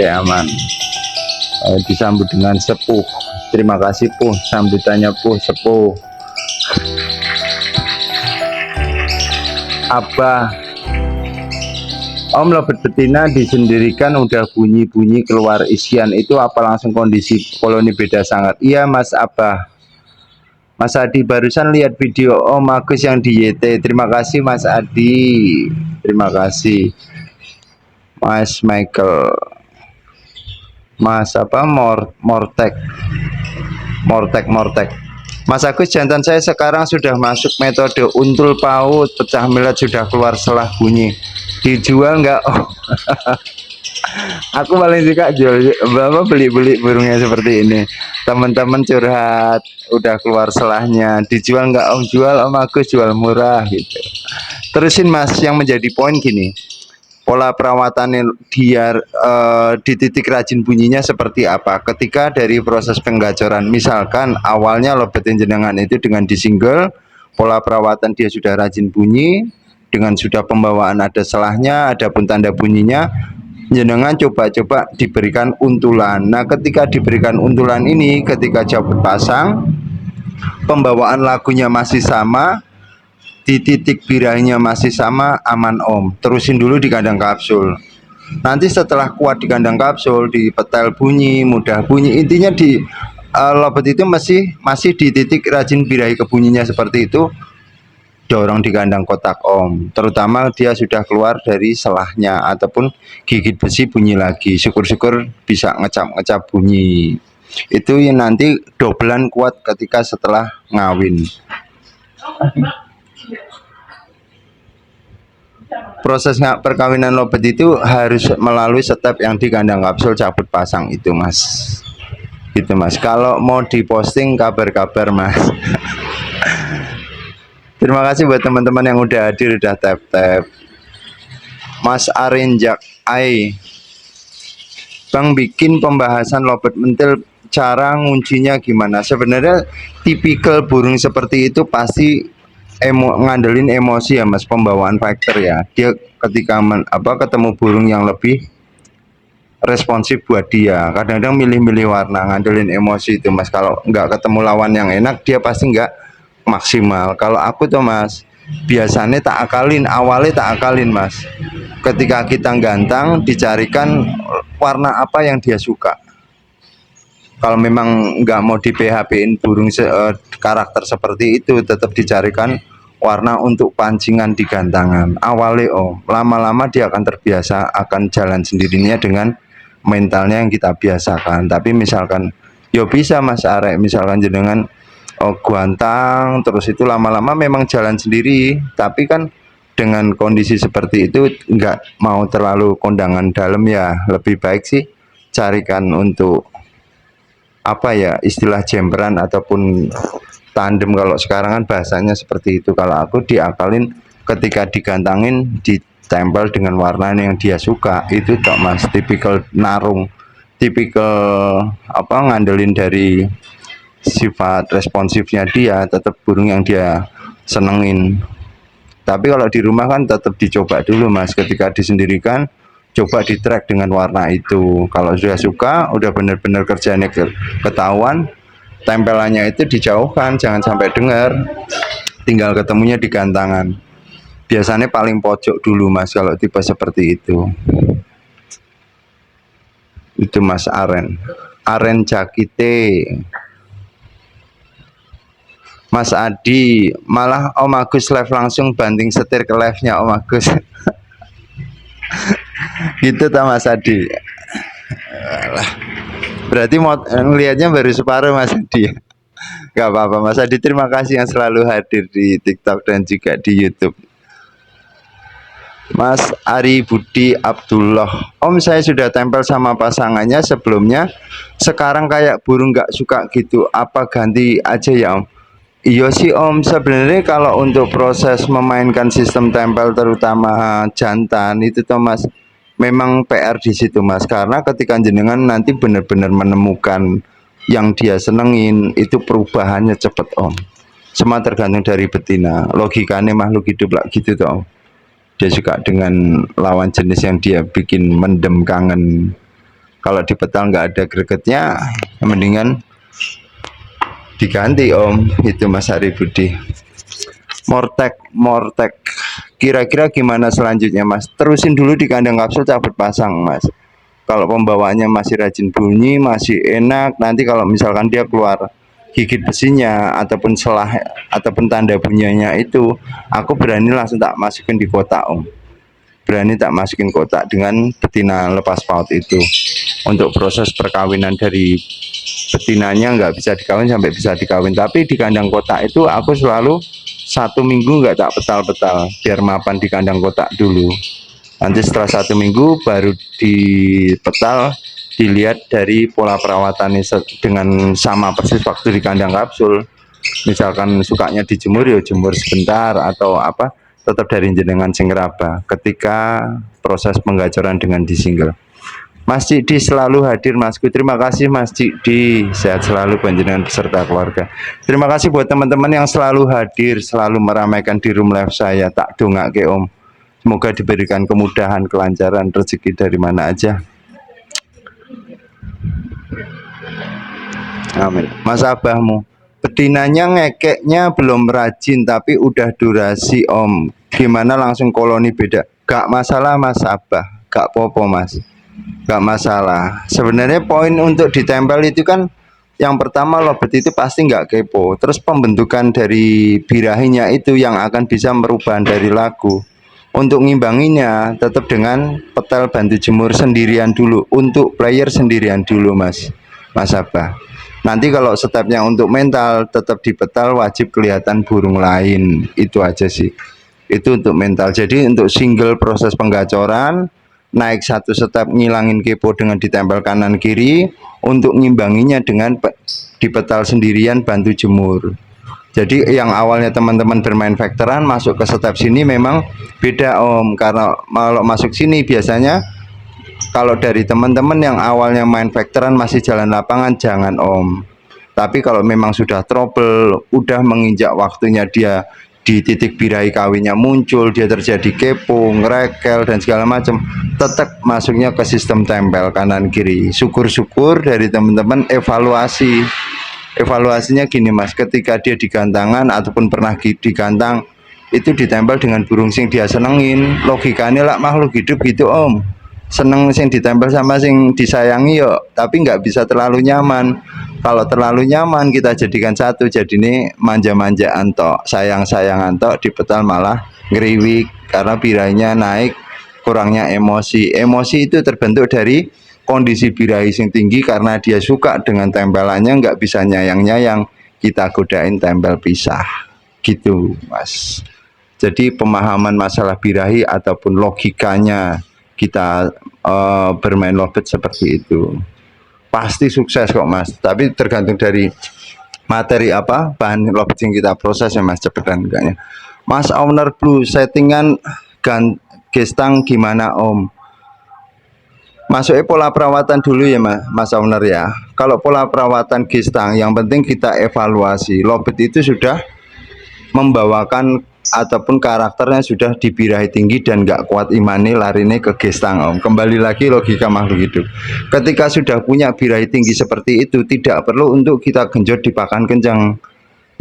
oke aman. Disambut dengan sepuh. Terima kasih Puh, sambutannya Puh, sepuh. Abah, Om lobet betina disendirikan udah bunyi-bunyi keluar isian, itu apa langsung kondisi koloni beda sangat? Iya Mas Abah. Mas Adi barusan lihat video Om Agus yang di YT. Terima kasih Mas Adi. Terima kasih Mas Michael. Mas apa Mortek. Mas Agus, jantan saya sekarang sudah masuk metode untul paut, pecah milet, sudah keluar selah bunyi. Dijual nggak? Oh. Aku paling suka jual, beli burungnya seperti ini. Teman-teman curhat, udah keluar selahnya. Dijual nggak Om? Jual Om Agus, jual murah gitu. Terusin Mas, yang menjadi poin gini. Pola perawatan dia di titik rajin bunyinya seperti apa ketika dari proses penggacoran. Misalkan awalnya lobetin jenengan itu dengan disingle, pola perawatan dia sudah rajin bunyi, dengan sudah pembawaan ada selahnya, ada pun tanda bunyinya, jenengan coba-coba diberikan untulan. Nah ketika diberikan untulan ini, ketika cabut pasang, pembawaan lagunya masih sama, di titik birahinya masih sama, aman Om. Terusin dulu di kandang kapsul. Nanti setelah kuat di kandang kapsul, di petel bunyi, mudah bunyi, intinya di lobet itu masih di titik rajin birahi kebunyinya seperti itu, dorong di kandang kotak Om. Terutama dia sudah keluar dari selahnya ataupun gigit besi bunyi lagi, syukur-syukur bisa ngecap-ngecap bunyi. Itu yang nanti dobelan kuat ketika setelah ngawin. Proses perkawinan lobet itu harus melalui step yang di kandang kapsul cabut pasang itu Mas. Itu Mas. Kalau mau diposting kabar-kabar Mas. Terima kasih buat teman-teman yang udah hadir, udah tap-tap. Mas Arenjak Ai, Bang bikin pembahasan lobet mentil, cara nguncinya gimana? Sebenarnya tipikal burung seperti itu pasti ngandelin emosi ya Mas, pembawaan faktor ya. Dia ketika ketemu burung yang lebih responsif buat dia, kadang-kadang milih-milih warna, ngandelin emosi itu Mas. Kalau nggak ketemu lawan yang enak, dia pasti nggak maksimal. Kalau aku tuh Mas, biasanya tak akalin, awalnya tak akalin Mas. Ketika kita gantang, dicarikan warna apa yang dia suka. Kalau memang nggak mau di PHP-in burung karakter seperti itu, tetap dicarikan warna untuk pancingan di gantangan. Awalnya lama-lama dia akan terbiasa, akan jalan sendirinya dengan mentalnya yang kita biasakan. Tapi misalkan, yo bisa Mas Arek, misalkan jenengan guantang, terus itu lama-lama memang jalan sendiri. Tapi kan dengan kondisi seperti itu, nggak mau terlalu kondangan dalam ya, lebih baik sih carikan untuk apa ya, istilah jemperan ataupun tandem. Kalau sekarang kan bahasanya seperti itu. Kalau aku diakalin ketika digantangin, ditempel dengan warna yang dia suka, itu tok Mas. Tipikal narung, tipikal ngandelin dari sifat responsifnya dia, tetap burung yang dia senengin. Tapi kalau di rumah kan tetap dicoba dulu Mas. Ketika disendirikan, coba di track dengan warna itu. Kalau sudah suka, udah benar-benar kerjanya ketahuan, tempelannya itu dijauhkan, jangan sampai dengar. Tinggal ketemunya di gantangan. Biasanya paling pojok dulu Mas kalau tipe seperti itu. Itu Mas Aren Jakite. Mas Adi, malah Om Agus live langsung, banting setir ke live-nya Om Agus. Gitu tak Mas Adi? Berarti mau ngelihatnya baru separuh Mas Adi. Gak apa-apa Mas Adi, terima kasih yang selalu hadir di TikTok dan juga di YouTube. Mas Ari Budi Abdullah, Om saya sudah tempel sama pasangannya sebelumnya, sekarang kayak burung gak suka gitu, apa ganti aja ya Om? Iya sih Om, sebenarnya kalau untuk proses memainkan sistem tempel terutama jantan itu tuh Mas, memang PR di situ Mas, karena ketika jenengan nanti benar-benar menemukan yang dia senengin, itu perubahannya cepet Om. Semua tergantung dari betina, logikanya makhluk hidup lah gitu tuh Om. Dia suka dengan lawan jenis yang dia bikin mendem kangen. Kalau di petal nggak ada gregetnya, mendingan diganti om. Itu Mas Hari Budi. Mortek. Kira-kira gimana selanjutnya Mas? Terusin dulu di kandang kapsul cabut pasang Mas. Kalau pembawaannya masih rajin bunyi, masih enak, nanti kalau misalkan dia keluar gigit besinya ataupun selah ataupun tanda bunyinya itu, aku berani langsung tak masukin di kotak om. Berani tak masukin kotak dengan betina lepas paut itu. Untuk proses perkawinan dari betinanya nggak bisa dikawin sampai bisa dikawin, tapi di kandang kotak itu aku selalu 1 minggu nggak tak petal-petal biar mapan di kandang kotak dulu. Nanti setelah 1 minggu baru dipetal, dilihat dari pola perawatannya dengan sama persis waktu di kandang kapsul. Misalkan sukanya dijemur ya jemur sebentar atau apa, tetap dari jenengan sing ngeraba ketika proses penggacoran dengan di single. Mas Cikdi selalu hadir Masku. Terima kasih Mas Cikdi, sehat selalu panjenengan beserta keluarga. Terima kasih buat teman-teman yang selalu hadir, selalu meramaikan di room live saya. Tak dongak ke om, semoga diberikan kemudahan, kelancaran, rezeki dari mana aja. Amin. Mas abahmu, betinanya ngekeknya belum rajin tapi udah durasi om. Gimana langsung koloni beda? Gak masalah Mas Abah, gak popo Mas, gak masalah. Sebenarnya poin untuk ditempel itu kan yang pertama lobet itu pasti nggak kepo. Terus pembentukan dari birahinya itu yang akan bisa merubah dari lagu. Untuk ngimbanginya tetap dengan petel bantu jemur sendirian dulu. Untuk player sendirian dulu Mas Abah. Nanti kalau stepnya untuk mental tetap di petal wajib kelihatan burung lain. Itu aja sih. Itu untuk mental. Jadi untuk single proses penggacoran naik 1 step ngilangin kepo dengan ditempel kanan kiri, untuk ngimbanginya dengan dipetal sendirian bantu jemur. Jadi yang awalnya teman-teman bermain vektoran masuk ke step sini memang beda om, karena kalau masuk sini biasanya kalau dari teman-teman yang awalnya main vektoran masih jalan lapangan jangan om. Tapi kalau memang sudah trouble, udah menginjak waktunya dia di titik birahi kawinnya muncul, dia terjadi kepo, ngerekel dan segala macam, tetap masuknya ke sistem tempel kanan kiri. Syukur-syukur dari teman-teman evaluasi. Evaluasinya gini Mas, ketika dia digantangan ataupun pernah digantang itu ditempel dengan burung sing dia senengin, logikanya lah makhluk hidup gitu om. Seneng sing ditempel sama sing disayangi yo, tapi nggak bisa terlalu nyaman. Kalau terlalu nyaman kita jadikan satu, jadi ini manja-manjaan tok, sayang-sayangan tok, dipetal malah ngeriwik karena birahinya naik, kurangnya emosi. Emosi itu terbentuk dari kondisi birahi sing tinggi karena dia suka dengan tempelannya, nggak bisa nyayang-nyayang, kita godain tempel pisah gitu Mas. Jadi pemahaman masalah birahi ataupun logikanya kita bermain lobet seperti itu pasti sukses kok Mas, tapi tergantung dari materi apa bahan lobet yang kita proses ya Mas, cepetan enggaknya. Mas Owner Blue, settingan gestang gimana om? Masuknya pola perawatan dulu ya Mas Owner ya. Kalau pola perawatan gestang yang penting kita evaluasi lobet itu sudah membawakan ataupun karakternya sudah dibirahi tinggi dan nggak kuat imani larine ke gestang om. Kembali lagi logika makhluk hidup, ketika sudah punya birahi tinggi seperti itu tidak perlu untuk kita genjot di pakan kencang,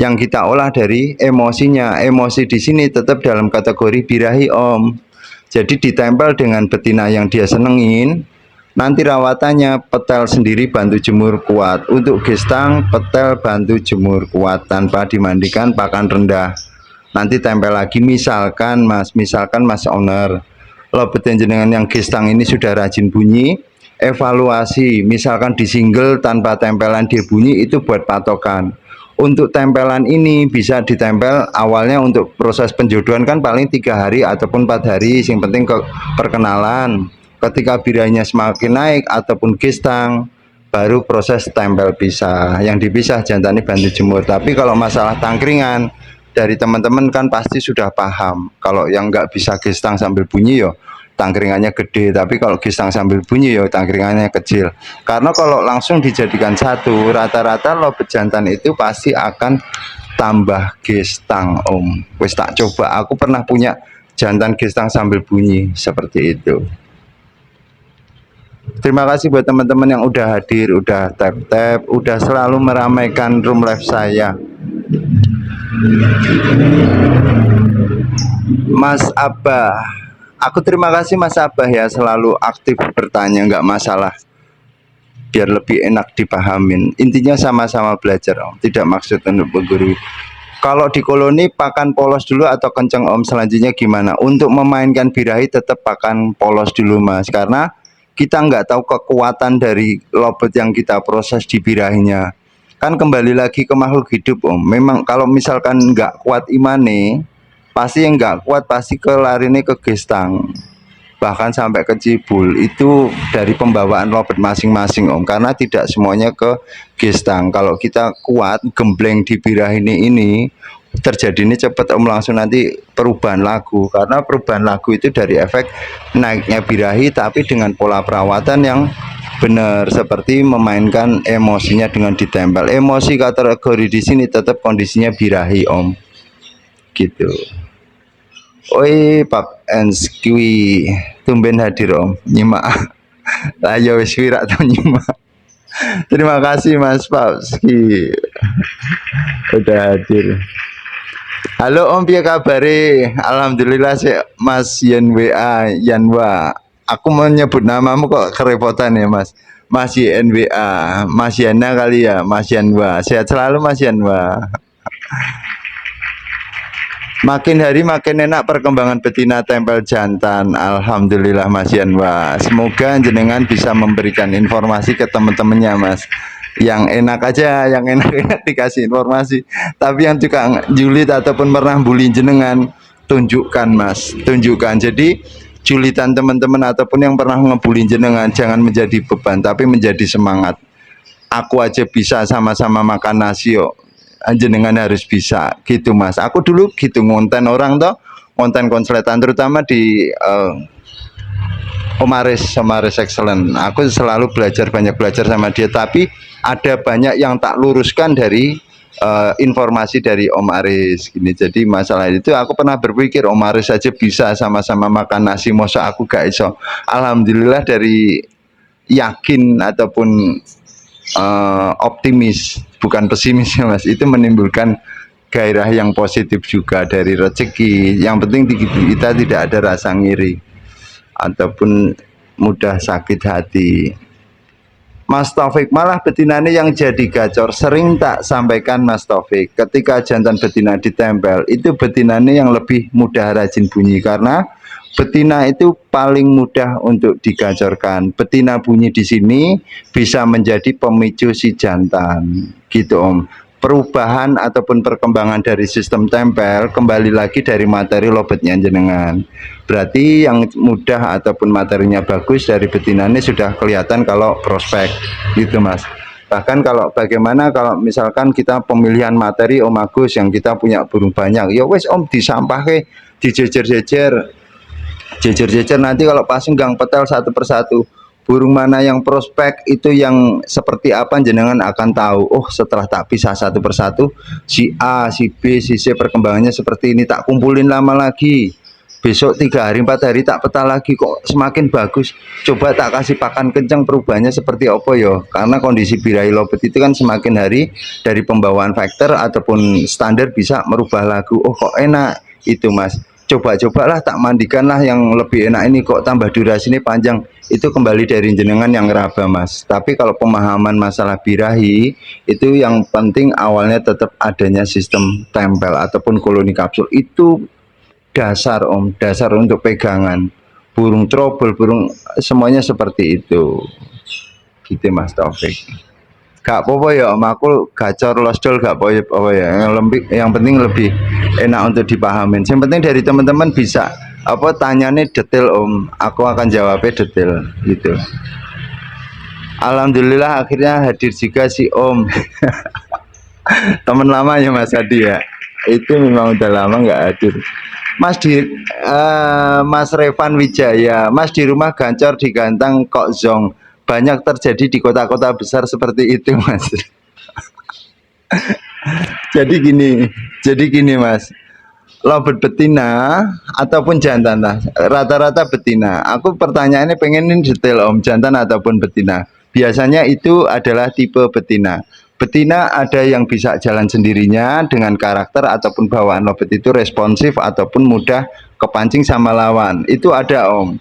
yang kita olah dari emosinya. Emosi di sini tetap dalam kategori birahi om. Jadi ditempel dengan betina yang dia senengin, nanti rawatannya petel sendiri bantu jemur kuat. Untuk gestang petel bantu jemur kuat tanpa dimandikan pakan rendah. Nanti tempel lagi, misalkan Mas Owner, lobet jenengan yang gestang ini sudah rajin bunyi, evaluasi, misalkan di single tanpa tempelan dia bunyi, itu buat patokan. Untuk tempelan ini bisa ditempel awalnya untuk proses penjodohan kan paling 3 hari ataupun 4 hari, yang penting ke perkenalan. Ketika birahinya semakin naik ataupun gestang, baru proses tempel pisah. Yang dipisah jantannya bantu jemur. Tapi kalau masalah tangkringan, dari teman-teman kan pasti sudah paham. Kalau yang nggak bisa gestang sambil bunyi yo tangkringannya gede, tapi kalau gestang sambil bunyi yo tangkringannya kecil. Karena kalau langsung dijadikan satu, rata-rata lobet jantan itu pasti akan tambah gestang om. Wes tak coba, aku pernah punya jantan gestang sambil bunyi seperti itu. Terima kasih buat teman-teman yang udah hadir, udah tap-tap, udah selalu meramaikan room live saya. Mas Abah, aku terima kasih Mas Abah ya, selalu aktif bertanya, nggak masalah, biar lebih enak dipahamin. Intinya sama-sama belajar Om, tidak maksud untuk menggurui. Kalau di koloni pakan polos dulu atau kenceng Om, selanjutnya gimana? Untuk memainkan birahi tetap pakan polos dulu Mas, karena kita nggak tahu kekuatan dari lobet yang kita proses di birahinya. Kan kembali lagi ke makhluk hidup Om. Memang kalau misalkan nggak kuat imane, pasti yang nggak kuat pasti ke larinya ke gestang, bahkan sampai ke cibul. Itu dari pembawaan lobet masing-masing Om, karena tidak semuanya ke gestang. Kalau kita kuat gembleng di birahi ini terjadi ini cepat Om, langsung nanti perubahan lagu, karena perubahan lagu itu dari efek naiknya birahi tapi dengan pola perawatan yang benar, seperti memainkan emosinya dengan ditempel. Emosi kategori di sini tetap kondisinya birahi Om, gitu. Oi Pak Enskwi, tumben hadir Om, nyimak. Ayo wis wirak to nyimak. Terima kasih Mas Papski udah hadir. Halo Om, piye kabare? Alhamdulillah sih Mas YNWA Yanwa. Aku menyebut namamu kok kerepotan ya Mas. Mas YNWA, Mas Yana kali ya, Mas Yanwa. Sehat selalu Mas Yanwa. Makin hari makin enak perkembangan betina tempel jantan. Alhamdulillah Mas Yanwa. Semoga jenengan bisa memberikan informasi ke teman-temannya Mas. Yang enak aja, yang enak-enak dikasih informasi. Tapi yang juga julid ataupun pernah bully jenengan, tunjukkan Mas, tunjukkan. Jadi julitan teman-teman ataupun yang pernah ngebully jenengan jangan menjadi beban, tapi menjadi semangat. Aku aja bisa, sama-sama makan nasi yuk, jenengan harus bisa gitu Mas. Aku dulu gitu ngonten orang toh, ngonten konsletan terutama di Om Aris Excellent. Aku selalu banyak belajar sama dia, tapi ada banyak yang tak luruskan dari informasi dari Om Aris gini. Jadi masalah itu aku pernah berpikir Om Aris saja bisa sama-sama makan nasi, masa aku gak iso. Alhamdulillah dari yakin ataupun optimis, bukan pesimis ya Mas, itu menimbulkan gairah yang positif juga dari rezeki. Yang penting kita tidak ada rasa ngiri ataupun mudah sakit hati. Mas Taufik, malah betinanya yang jadi gacor. Sering tak sampaikan Mas Taufik, ketika jantan betina ditempel, itu betinanya yang lebih mudah rajin bunyi, karena betina itu paling mudah untuk digacorkan. Betina bunyi di sini bisa menjadi pemicu si jantan, gitu Om. Perubahan ataupun perkembangan dari sistem tempel kembali lagi dari materi lobetnya jenengan. Berarti yang mudah ataupun materinya bagus dari betina ini sudah kelihatan kalau prospek, gitu Mas. Bahkan kalau bagaimana kalau misalkan kita pemilihan materi Om Agus yang kita punya burung banyak, ya wes Om disampah ke, dijejer-jejer, nanti kalau pas gang petel satu persatu burung mana yang prospek itu yang seperti apa jenengan akan tahu. Oh, setelah tak pisah satu persatu, si A, si B, si C perkembangannya seperti ini, tak kumpulin lama lagi, besok 3 hari 4 hari tak peta lagi, kok semakin bagus, coba tak kasih pakan kencang, perubahannya seperti apa yo. Karena kondisi birahi lobet itu kan semakin hari dari pembawaan faktor ataupun standar bisa merubah lagu. Oh kok enak itu Mas, coba-cobalah tak mandikanlah yang lebih enak ini, kok tambah durasi ini panjang. Itu kembali dari jenengan yang ngeraba Mas. Tapi kalau pemahaman masalah birahi itu yang penting awalnya tetap adanya sistem tempel ataupun koloni kapsul. Itu dasar Om, dasar untuk pegangan burung trouble, burung semuanya seperti itu, gitu Mas Taufik. Gak apa-apa ya Om, aku gacor losdol gak apa-apa ya, yang penting lebih enak untuk dipahamin. Yang penting dari teman-teman bisa apa tanyanya detail Om, aku akan jawabnya detail gitu. Alhamdulillah akhirnya hadir juga si Om. Teman lama ya Mas Hadi ya, itu memang udah lama nggak hadir. Mas Mas Revan Wijaya, Mas di rumah gancor digantang kok zong, banyak terjadi di kota-kota besar seperti itu Mas. jadi gini Mas, lobet betina ataupun jantan lah. Rata-rata betina. Aku pertanyaannya pengen detail Om, jantan ataupun betina. Biasanya itu adalah tipe betina. Betina ada yang bisa jalan sendirinya dengan karakter ataupun bawaan lobet itu responsif ataupun mudah kepancing sama lawan. Itu ada Om.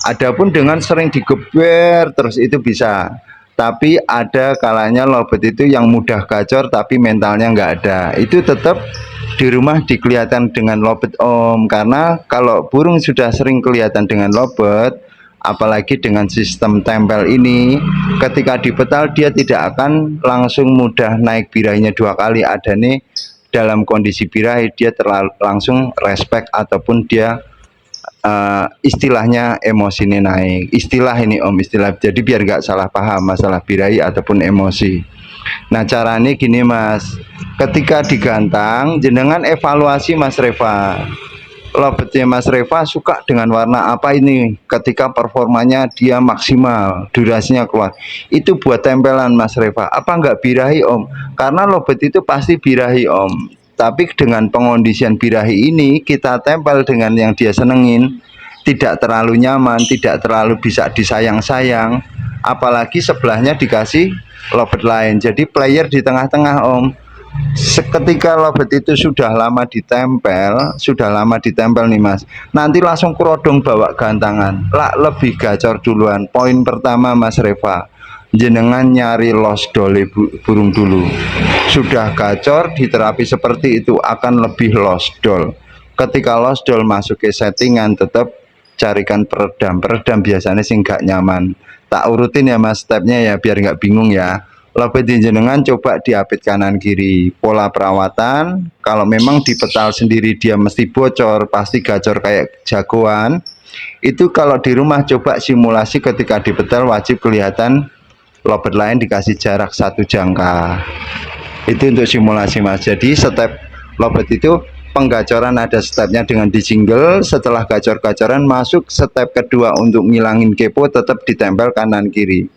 Adapun dengan sering digeber terus itu bisa. Tapi ada kalanya lobet itu yang mudah gacor tapi mentalnya nggak ada. Itu tetap di rumah dikelihatan dengan lobet Om. Karena kalau burung sudah sering kelihatan dengan lobet, apalagi dengan sistem tempel ini, ketika dipetal dia tidak akan langsung mudah naik birahinya dua kali. Ada nih dalam kondisi birahi dia langsung respect ataupun dia istilahnya emosi ini naik. Istilah ini Om, istilah. Jadi biar nggak salah paham masalah birahi ataupun emosi. Nah caranya gini Mas, ketika digantang jenengan evaluasi Mas Reva, lobetnya Mas Reva suka dengan warna apa ini, ketika performanya dia maksimal, durasinya keluar, itu buat tempelan Mas Reva. Apa enggak birahi Om? Karena lobet itu pasti birahi Om, tapi dengan pengondisian birahi ini kita tempel dengan yang dia senengin, tidak terlalu nyaman, tidak terlalu bisa disayang-sayang, apalagi sebelahnya dikasih lobet lain, jadi player di tengah-tengah Om. Seketika lobet itu sudah lama ditempel nih Mas, nanti langsung kerodong bawa gantangan lah, lebih gacor duluan. Poin pertama Mas Reva, jenengan nyari lost doll burung dulu. Sudah gacor diterapi seperti itu akan lebih lost doll. Ketika lost doll masuk ke settingan, tetap carikan peredam biasanya sih nggak nyaman. Tak urutin ya Mas stepnya ya biar nggak bingung ya. Lobet jenengan coba diapit kanan kiri. Pola perawatan, kalau memang dipetal sendiri dia mesti bocor, pasti gacor kayak jagoan. Itu kalau di rumah coba simulasi ketika dipetal wajib kelihatan lobet lain dikasih jarak satu jangka. Itu untuk simulasi Mas. Jadi step lobet itu penggacoran ada stepnya dengan di single. Setelah gacor-gacoran masuk step kedua untuk ngilangin kepo, tetap ditempel kanan kiri.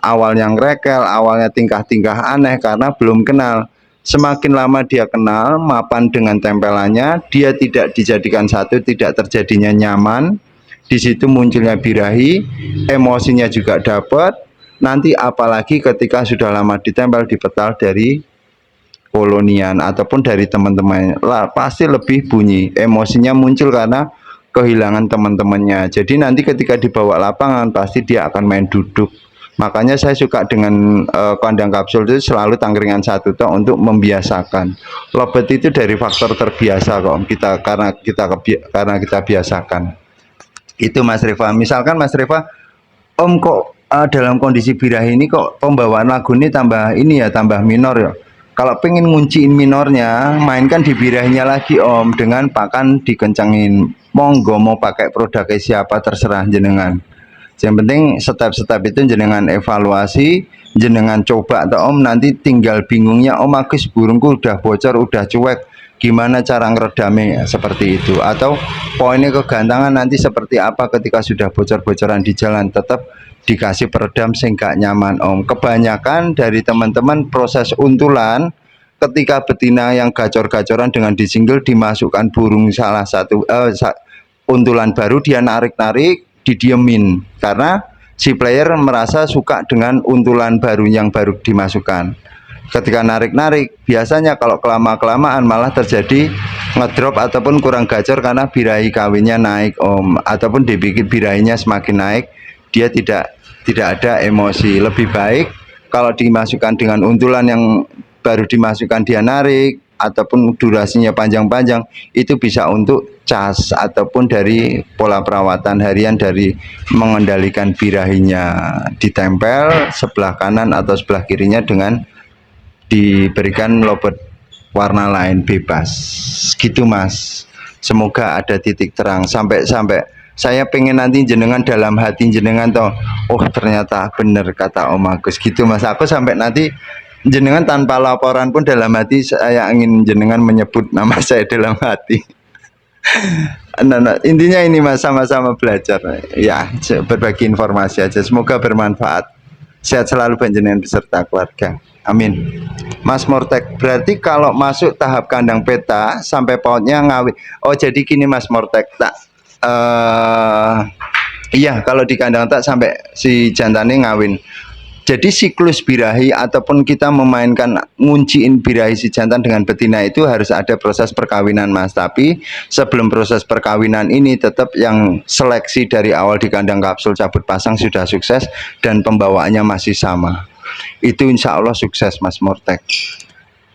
Awalnya ngerekel, awalnya tingkah-tingkah aneh karena belum kenal. Semakin lama dia kenal, mapan dengan tempelannya, dia tidak dijadikan satu, tidak terjadinya nyaman. Di situ munculnya birahi, emosinya juga dapat. Nanti apalagi ketika sudah lama ditempel, dipetal dari kolonian ataupun dari teman-teman lah, pasti lebih bunyi, emosinya muncul karena kehilangan teman-temannya. Jadi nanti ketika dibawa lapangan pasti dia akan main duduk. Makanya saya suka dengan kandang kapsul itu selalu tangkringan satu toh untuk membiasakan. Lobet itu dari faktor terbiasa kok karena kita biasakan. Itu Mas Reva. Misalkan Mas Reva, Om kok dalam kondisi birahi ini kok pembawaan lagu ini tambah minor ya. Kalau pengen ngunciin minornya, mainkan di birahinya lagi Om, dengan pakan dikencengin. Monggo mau pakai produknya siapa terserah jenengan. Yang penting step-step itu jenengan evaluasi, jenengan coba atau Om, nanti tinggal bingungnya Om Agus burungku udah bocor, udah cuek, gimana cara ngeredamnya seperti itu, atau poinnya kegantangan nanti seperti apa ketika sudah bocor-bocoran di jalan, tetap dikasih peredam sehingga nyaman Om. Kebanyakan dari teman-teman proses untulan ketika betina yang gacor-gacoran dengan disingle dimasukkan burung salah satu untulan baru, dia narik-narik didiemin karena si player merasa suka dengan untulan baru yang baru dimasukkan. Ketika narik-narik biasanya kalau kelamaan malah terjadi ngedrop ataupun kurang gacor karena birahi kawinnya naik Om, ataupun dibikin birahinya semakin naik, dia tidak ada emosi. Lebih baik kalau dimasukkan dengan untulan yang baru dimasukkan dia narik ataupun durasinya panjang-panjang, itu bisa untuk cas ataupun dari pola perawatan harian dari mengendalikan birahinya, ditempel sebelah kanan atau sebelah kirinya dengan diberikan lobet warna lain bebas gitu Mas. Semoga ada titik terang sampai saya pengen nanti jenengan dalam hati jenengan toh, oh ternyata bener kata Om Agus gitu Mas. Aku sampai nanti jenengan tanpa laporan pun dalam hati saya ingin jenengan menyebut nama saya dalam hati. Nah, intinya ini Mas, sama-sama belajar ya, berbagi informasi aja, semoga bermanfaat. Sehat selalu panjenengan beserta keluarga. Amin. Mas Mortek, berarti kalau masuk tahap kandang peta sampai pautnya ngawin. Oh jadi gini Mas Mortek, tak iya kalau di kandang tak sampai si jantannya ngawin. Jadi siklus birahi ataupun kita memainkan ngunciin birahi si jantan dengan betina itu harus ada proses perkawinan Mas. Tapi sebelum proses perkawinan ini tetap yang seleksi dari awal di kandang kapsul cabut pasang sudah sukses dan pembawaannya masih sama. Itu insya Allah sukses Mas Mortek.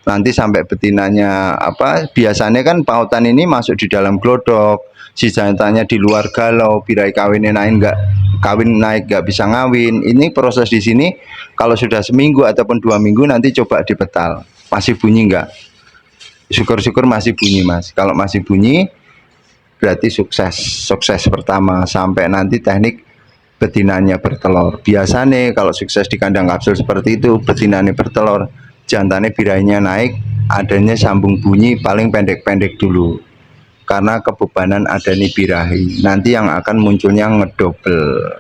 Nanti sampai betinanya apa, biasanya kan pautan ini masuk di dalam glodok, si jantannya di luar galau, birahi kawinnya naik nggak bisa ngawin. Ini proses di sini kalau sudah seminggu ataupun 2 minggu nanti coba dipetal, masih bunyi nggak? Syukur-syukur masih bunyi Mas. Kalau masih bunyi berarti sukses pertama, sampai nanti teknik betinanya bertelur. Biasanya kalau sukses di kandang kapsul seperti itu, betinanya bertelur, jantannya birahinya naik, adanya sambung bunyi paling pendek-pendek dulu karena kebebanan adanya birahi. Nanti yang akan munculnya ngedobel.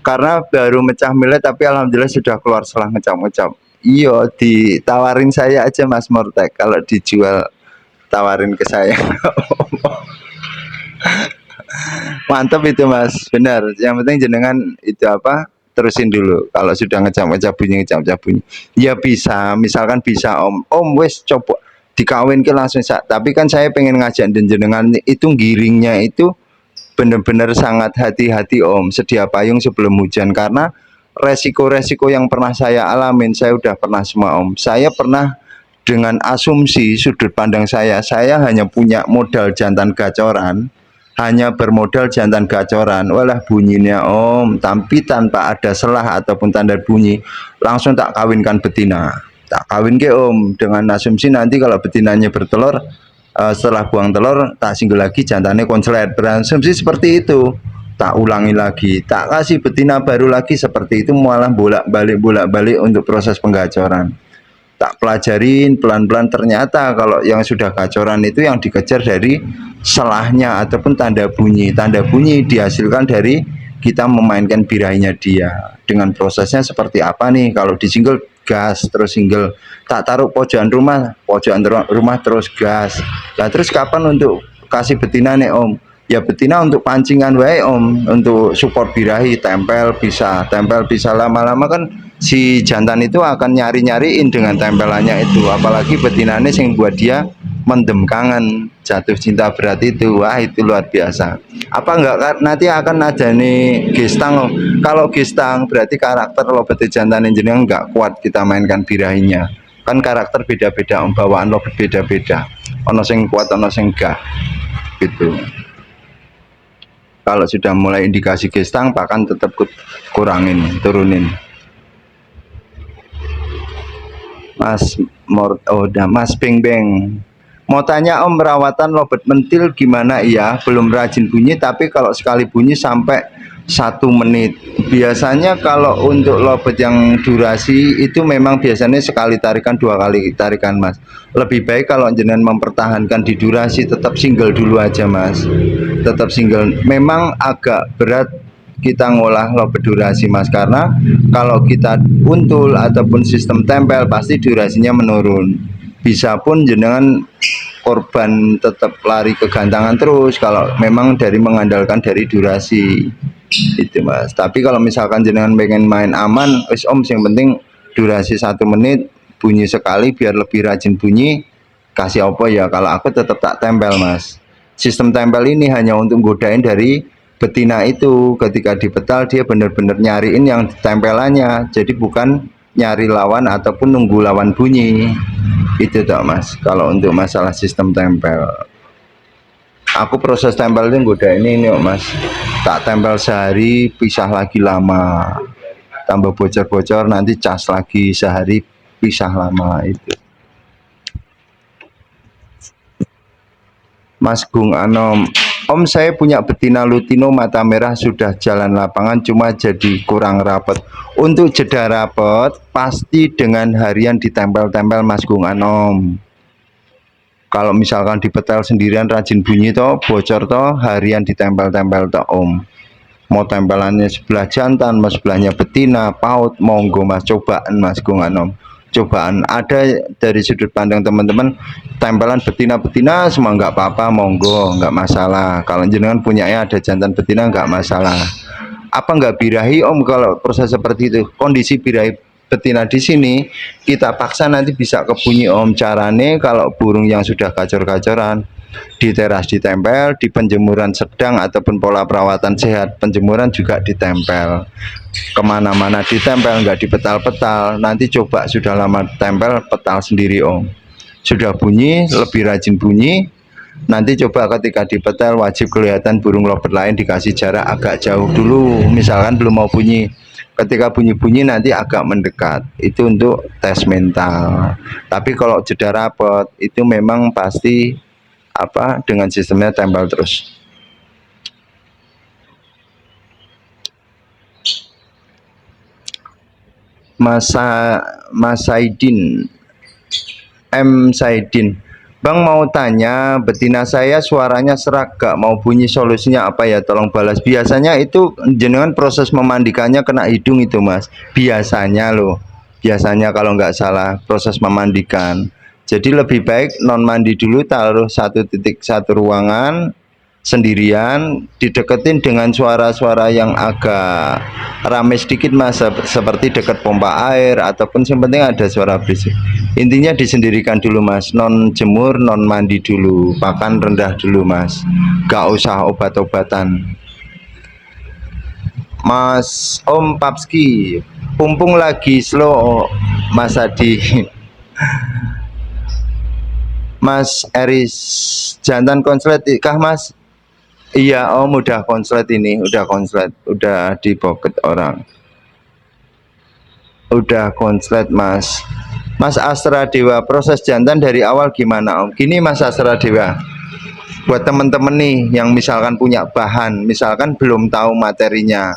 Karena baru mecah milet tapi alhamdulillah sudah keluar setelah ngecap-ngecap. Iya, ditawarin saya aja Mas Mortek, kalau dijual tawarin ke saya. Mantap itu Mas, benar. Yang penting jenengan itu apa, terusin dulu. Kalau sudah ngecap-ngecap bunyi, ya bisa. Misalkan bisa Om wes coba dikawin ke langsung. Tapi kan saya pengen ngajak dan jenengan itu giringnya itu benar-benar sangat hati-hati Om. Sedia payung sebelum hujan, karena resiko-resiko yang pernah saya alamin, saya udah pernah semua Om. Saya pernah dengan asumsi sudut pandang saya hanya punya modal jantan gacoran, hanya bermodal jantan gacoran, walah bunyinya Om, tapi tanpa ada selah ataupun tanda bunyi, langsung tak kawinkan betina, tak kawin ke Om, dengan asumsi nanti kalau betinanya bertelur, setelah buang telur tak singgul lagi jantannya konslet, berasumsi seperti itu. Tak ulangi lagi, tak kasih betina baru lagi seperti itu, malah bolak-balik untuk proses penggacoran. Tak pelajarin pelan-pelan, ternyata kalau yang sudah gacoran itu yang dikejar dari selahnya ataupun tanda bunyi. Tanda bunyi dihasilkan dari kita memainkan birahinya dia. Dengan prosesnya seperti apa nih? Kalau disinggol gas terus single, tak taruh pojokan rumah terus gas. Nah terus kapan untuk kasih betina nih Om? Ya betina untuk pancingan wae Om, untuk support birahi, tempel bisa lama-lama kan si jantan itu akan nyari-nyariin dengan tempelannya itu, apalagi betinanya yang buat dia mendem kangen, jatuh cinta berat itu, wah itu luar biasa. Apa enggak nanti akan ada nih gestang Om. Kalau gestang berarti karakter lobet jantan jenengan enggak kuat kita mainkan birahinya, kan karakter beda-beda Om, bawaan lobet beda-beda, ono sing kuat ono sing enggak gitu. Kalau sudah mulai indikasi gestang, bahkan tetap kurangin, turunin. Mas Mas Beng Beng mau tanya Om, perawatan lobet mentil gimana? Iya, belum rajin bunyi, tapi kalau sekali bunyi sampai 1 menit. Biasanya kalau untuk lobet yang durasi itu memang biasanya sekali tarikan, 2 kali tarikan Mas. Lebih baik kalau jenengan mempertahankan di durasi, tetap single dulu aja Mas, tetap single. Memang agak berat kita ngolah lobet durasi Mas, karena kalau kita untul ataupun sistem tempel pasti durasinya menurun. Bisa pun jenengan korban tetap lari kegantangan terus kalau memang dari mengandalkan dari durasi itu Mas. Tapi kalau misalkan jenengan pengen main aman, wis Om, yang penting durasi 1 menit, bunyi sekali biar lebih rajin bunyi, kasih apa ya? Kalau aku tetap tak tempel Mas. Sistem tempel ini hanya untuk godain dari betina itu, ketika dipetal dia benar-benar nyariin yang tempelannya, jadi bukan nyari lawan ataupun nunggu lawan bunyi. Itu tak Mas, kalau untuk masalah sistem tempel. Aku proses tempel ini goda ini Mas, tak tempel sehari, pisah lagi lama, tambah bocor-bocor, nanti cas lagi sehari, pisah lama itu. Mas Gung Anom, Om saya punya betina lutino mata merah, sudah jalan lapangan cuma jadi kurang rapet. Untuk jeda rapet pasti dengan harian ditempel-tempel Mas Gung Anom. Kalau misalkan dipetel sendirian rajin bunyi toh, bocor toh, harian ditempel-tempel toh om. Mau tempelannya sebelah jantan, mau sebelahnya betina, paut, monggo mas, cobaan mas gunganom. Cobaan ada dari sudut pandang teman-teman, tempelan betina-betina semua nggak apa-apa, monggo, nggak masalah. Kalau jenengan punyanya ada jantan betina nggak masalah. Apa nggak birahi om kalau proses seperti itu? Kondisi birahi betina di sini kita paksa nanti bisa kebunyi om. Carane kalau burung yang sudah gacor-gacoran di teras ditempel, di penjemuran sedang ataupun pola perawatan sehat penjemuran juga ditempel, kemana-mana ditempel, nggak dipetal-petal. Nanti coba sudah lama tempel, petal sendiri om, sudah bunyi, lebih rajin bunyi. Nanti coba ketika dipetel wajib kelihatan burung lovebird lain, dikasih jarak agak jauh dulu, misalkan belum mau bunyi. Ketika bunyi-bunyi nanti agak mendekat, itu untuk tes mental. Tapi kalau jeda rapot itu memang pasti dengan sistemnya tempel terus. Mas Saidin, M Saidin, Bang mau tanya, betina saya suaranya serak gak mau bunyi, solusinya apa ya, tolong balas. Biasanya itu jenengan proses memandikannya kena hidung itu mas, biasanya loh, biasanya kalau nggak salah proses memandikan. Jadi lebih baik non mandi dulu, taruh 1.1 ruangan sendirian, dideketin dengan suara-suara yang agak rame sedikit mas, seperti dekat pompa air ataupun yang penting ada suara berisik. Intinya disendirikan dulu mas, non jemur, non mandi dulu, pakan rendah dulu mas, gak usah obat-obatan. Mas Om Papski, pumpung lagi slow Mas Adi. Mas Eris, jantan konslet kah mas? Iya om, udah konslet ini, udah konslet, udah di pocket orang, udah konslet mas. Mas Astra Dewa, proses jantan dari awal gimana om? Gini mas Astra Dewa, buat temen-temen nih yang misalkan punya bahan, misalkan belum tahu materinya,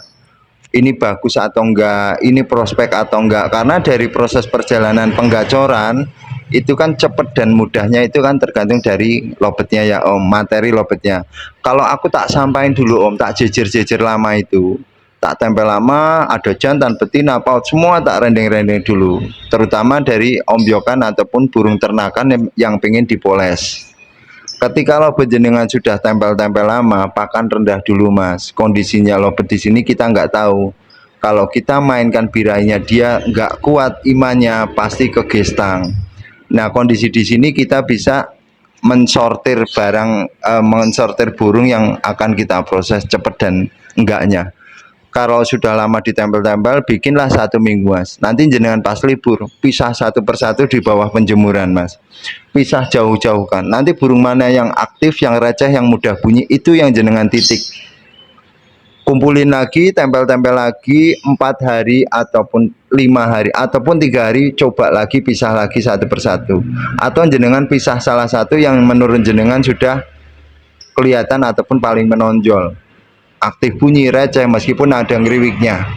ini bagus atau enggak, ini prospek atau enggak, karena dari proses perjalanan penggacoran itu kan cepet dan mudahnya itu kan tergantung dari lobetnya ya om, materi lobetnya. Kalau aku tak sampaikan dulu om, tak jejer-jejer lama itu, tak tempel lama, ada jantan, betina, paut, semua tak rendeng-rendeng dulu, terutama dari ombyokan ataupun burung ternakan yang pengen dipoles. Ketika lobet jenengan sudah tempel-tempel lama, pakan rendah dulu mas. Kondisinya lobet di sini kita nggak tahu. Kalau kita mainkan birahinya dia nggak kuat imannya, pasti ke gestang. Nah kondisi di sini kita bisa mensortir barang, mensortir burung yang akan kita proses cepat dan enggaknya. Kalau sudah lama ditempel-tempel, bikinlah 1 minggu mas. Nanti jenengan pas libur, pisah satu persatu di bawah penjemuran mas. Pisah jauh-jauhkan. Nanti burung mana yang aktif, yang receh, yang mudah bunyi, itu yang jenengan titik. Kumpulin lagi, tempel-tempel lagi 4 hari ataupun 5 hari ataupun 3 hari, coba lagi pisah lagi satu persatu. Atau jenengan pisah salah satu yang menurut jenengan sudah kelihatan ataupun paling menonjol, aktif bunyi, receh, meskipun ada ngeriwiknya.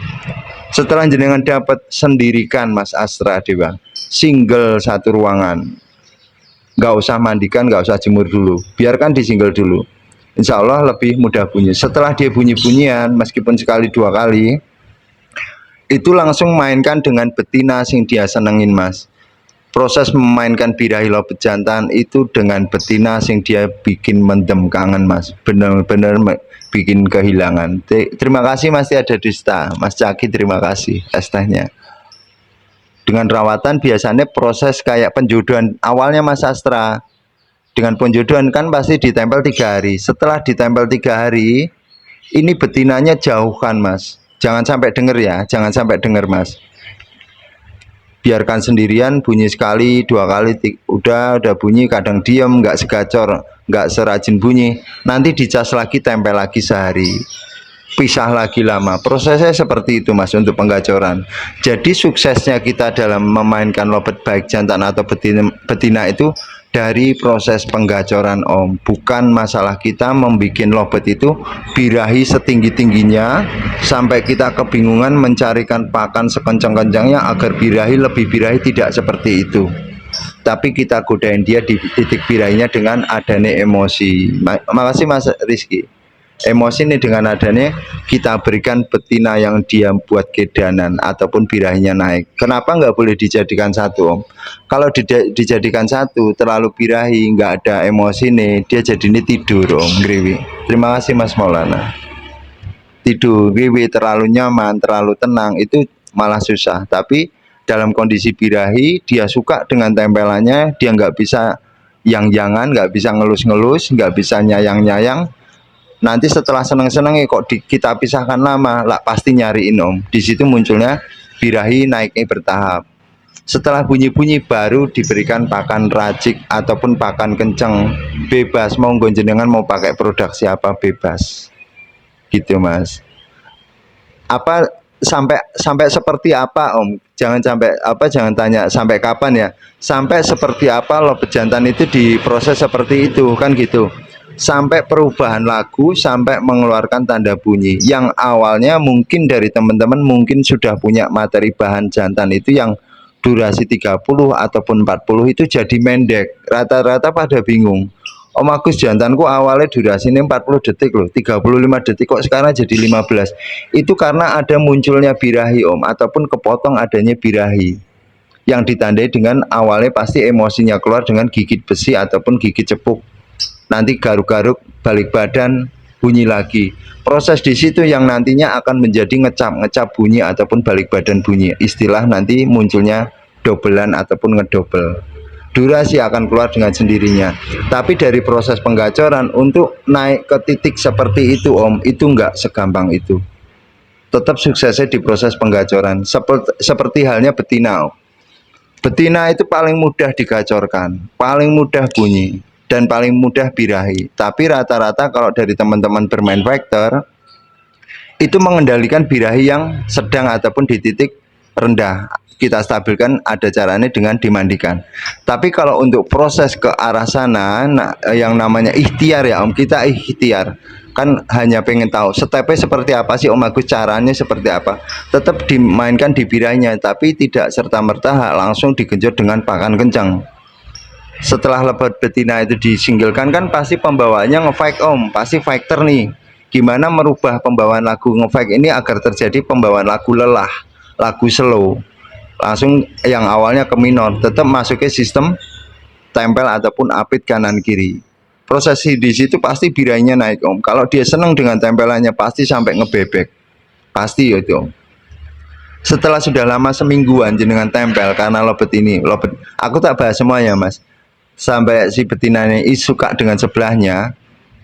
Setelah jenengan dapat, sendirikan mas Astra Dewa, single 1 ruangan, nggak usah mandikan, nggak usah jemur dulu, biarkan di single dulu. Insya Allah lebih mudah bunyi. Setelah dia bunyi-bunyian, meskipun sekali 2 kali, itu langsung mainkan dengan betina sing dia senengin mas. Proses memainkan birahi lobet jantan itu dengan betina sing dia bikin mendem kangen mas, bener-bener bikin kehilangan. Terima kasih Mas Tiada Dusta, Mas Caki, terima kasih estehnya. Dengan rawatan biasanya proses kayak penjodohan awalnya Mas Astra. Dengan penjodohan kan pasti ditempel 3 hari. Setelah ditempel 3 hari, ini betinanya jauhkan mas. Jangan sampai denger ya, jangan sampai denger mas. Biarkan sendirian, bunyi sekali, 2 kali, udah bunyi, kadang diem, nggak segacor, nggak serajin bunyi. Nanti dicas lagi, tempel lagi sehari, pisah lagi lama. Prosesnya seperti itu mas untuk penggacoran. Jadi suksesnya kita dalam memainkan lobet baik jantan atau betina itu dari proses penggacoran om, bukan masalah kita membuat lobet itu birahi setinggi-tingginya sampai kita kebingungan mencarikan pakan sekencang-kencangnya agar birahi lebih birahi. Tidak seperti itu. tapi kita godain dia di titik birahinya dengan adanya emosi. Makasih Mas Rizky. Emosi ini dengan adanya kita berikan betina yang dia buat kedanan ataupun birahinya naik. Kenapa nggak boleh dijadikan satu, Om? Kalau dijadikan satu terlalu birahi, nggak ada emosi nih, dia jadi ini tidur, Om Griwi. Terima kasih Mas Maulana. Tidur Griwi terlalu nyaman, terlalu tenang itu malah susah. Tapi dalam kondisi birahi dia suka dengan tempelannya, dia nggak bisa yang-jangan, nggak bisa ngelus-ngelus, nggak bisa nyayang-nyayang. Nanti setelah seneng-seneng kok kita pisahkan lama, lah pasti nyariin, Om. Di situ munculnya birahi naiknya bertahap. Setelah bunyi-bunyi baru diberikan pakan racik ataupun pakan kenceng, bebas mau jenengan mau pakai produk siapa bebas. Gitu Mas. Apa sampai sampai seperti apa, Om? Jangan sampai jangan tanya sampai kapan ya. Sampai seperti apa loh pejantan itu diproses seperti itu kan gitu. Sampai perubahan lagu, sampai mengeluarkan tanda bunyi yang awalnya mungkin dari teman-teman mungkin sudah punya materi bahan jantan itu yang durasi 30 ataupun 40 itu jadi mendek, rata-rata pada bingung. Om Agus, jantanku awalnya durasinya 40 detik loh, 35 detik kok sekarang jadi 15. Itu karena ada munculnya birahi, Om, ataupun kepotong adanya birahi yang ditandai dengan awalnya pasti emosinya keluar dengan gigit besi ataupun gigit cepuk. Nanti garuk-garuk balik badan bunyi lagi. Proses di situ yang nantinya akan menjadi ngecap bunyi ataupun balik badan bunyi. Istilah nanti munculnya dobelan ataupun ngedobel. Durasi akan keluar dengan sendirinya. Tapi dari proses penggacoran untuk naik ke titik seperti itu, Om, itu enggak segampang itu. Tetap suksesnya di proses penggacoran. Seperti halnya betina, Om. Betina itu paling mudah digacorkan, paling mudah bunyi, dan paling mudah birahi. Tapi rata-rata kalau dari teman-teman bermain vektor itu mengendalikan birahi yang sedang ataupun di titik rendah. Kita stabilkan ada caranya dengan dimandikan. Tapi kalau untuk proses ke arah sana, yang namanya ikhtiar ya Om, kita ikhtiar. Kan hanya pengen tahu stepnya seperti apa sih Om Agus, caranya seperti apa. Tetap dimainkan di birahinya, tapi tidak serta-merta langsung digenjot dengan pakan kencang. Setelah lebat betina itu disinggilkan kan pasti pembawaannya nge-fake, Om, pasti factor nih. Gimana merubah pembawaan lagu nge-fake ini agar terjadi pembawaan lagu lelah, lagu slow. Langsung yang awalnya ke minor, tetap masuk ke sistem tempel ataupun apit kanan kiri. Proses di situ pasti birahinya naik, Om. Kalau dia senang dengan tempelannya pasti sampai ngebebek. Pasti itu, Om. Setelah sudah lama semingguan jenengan tempel karena lobet ini, lobet. Aku tak bahas semuanya, Mas. Sampai si betinanya suka dengan sebelahnya,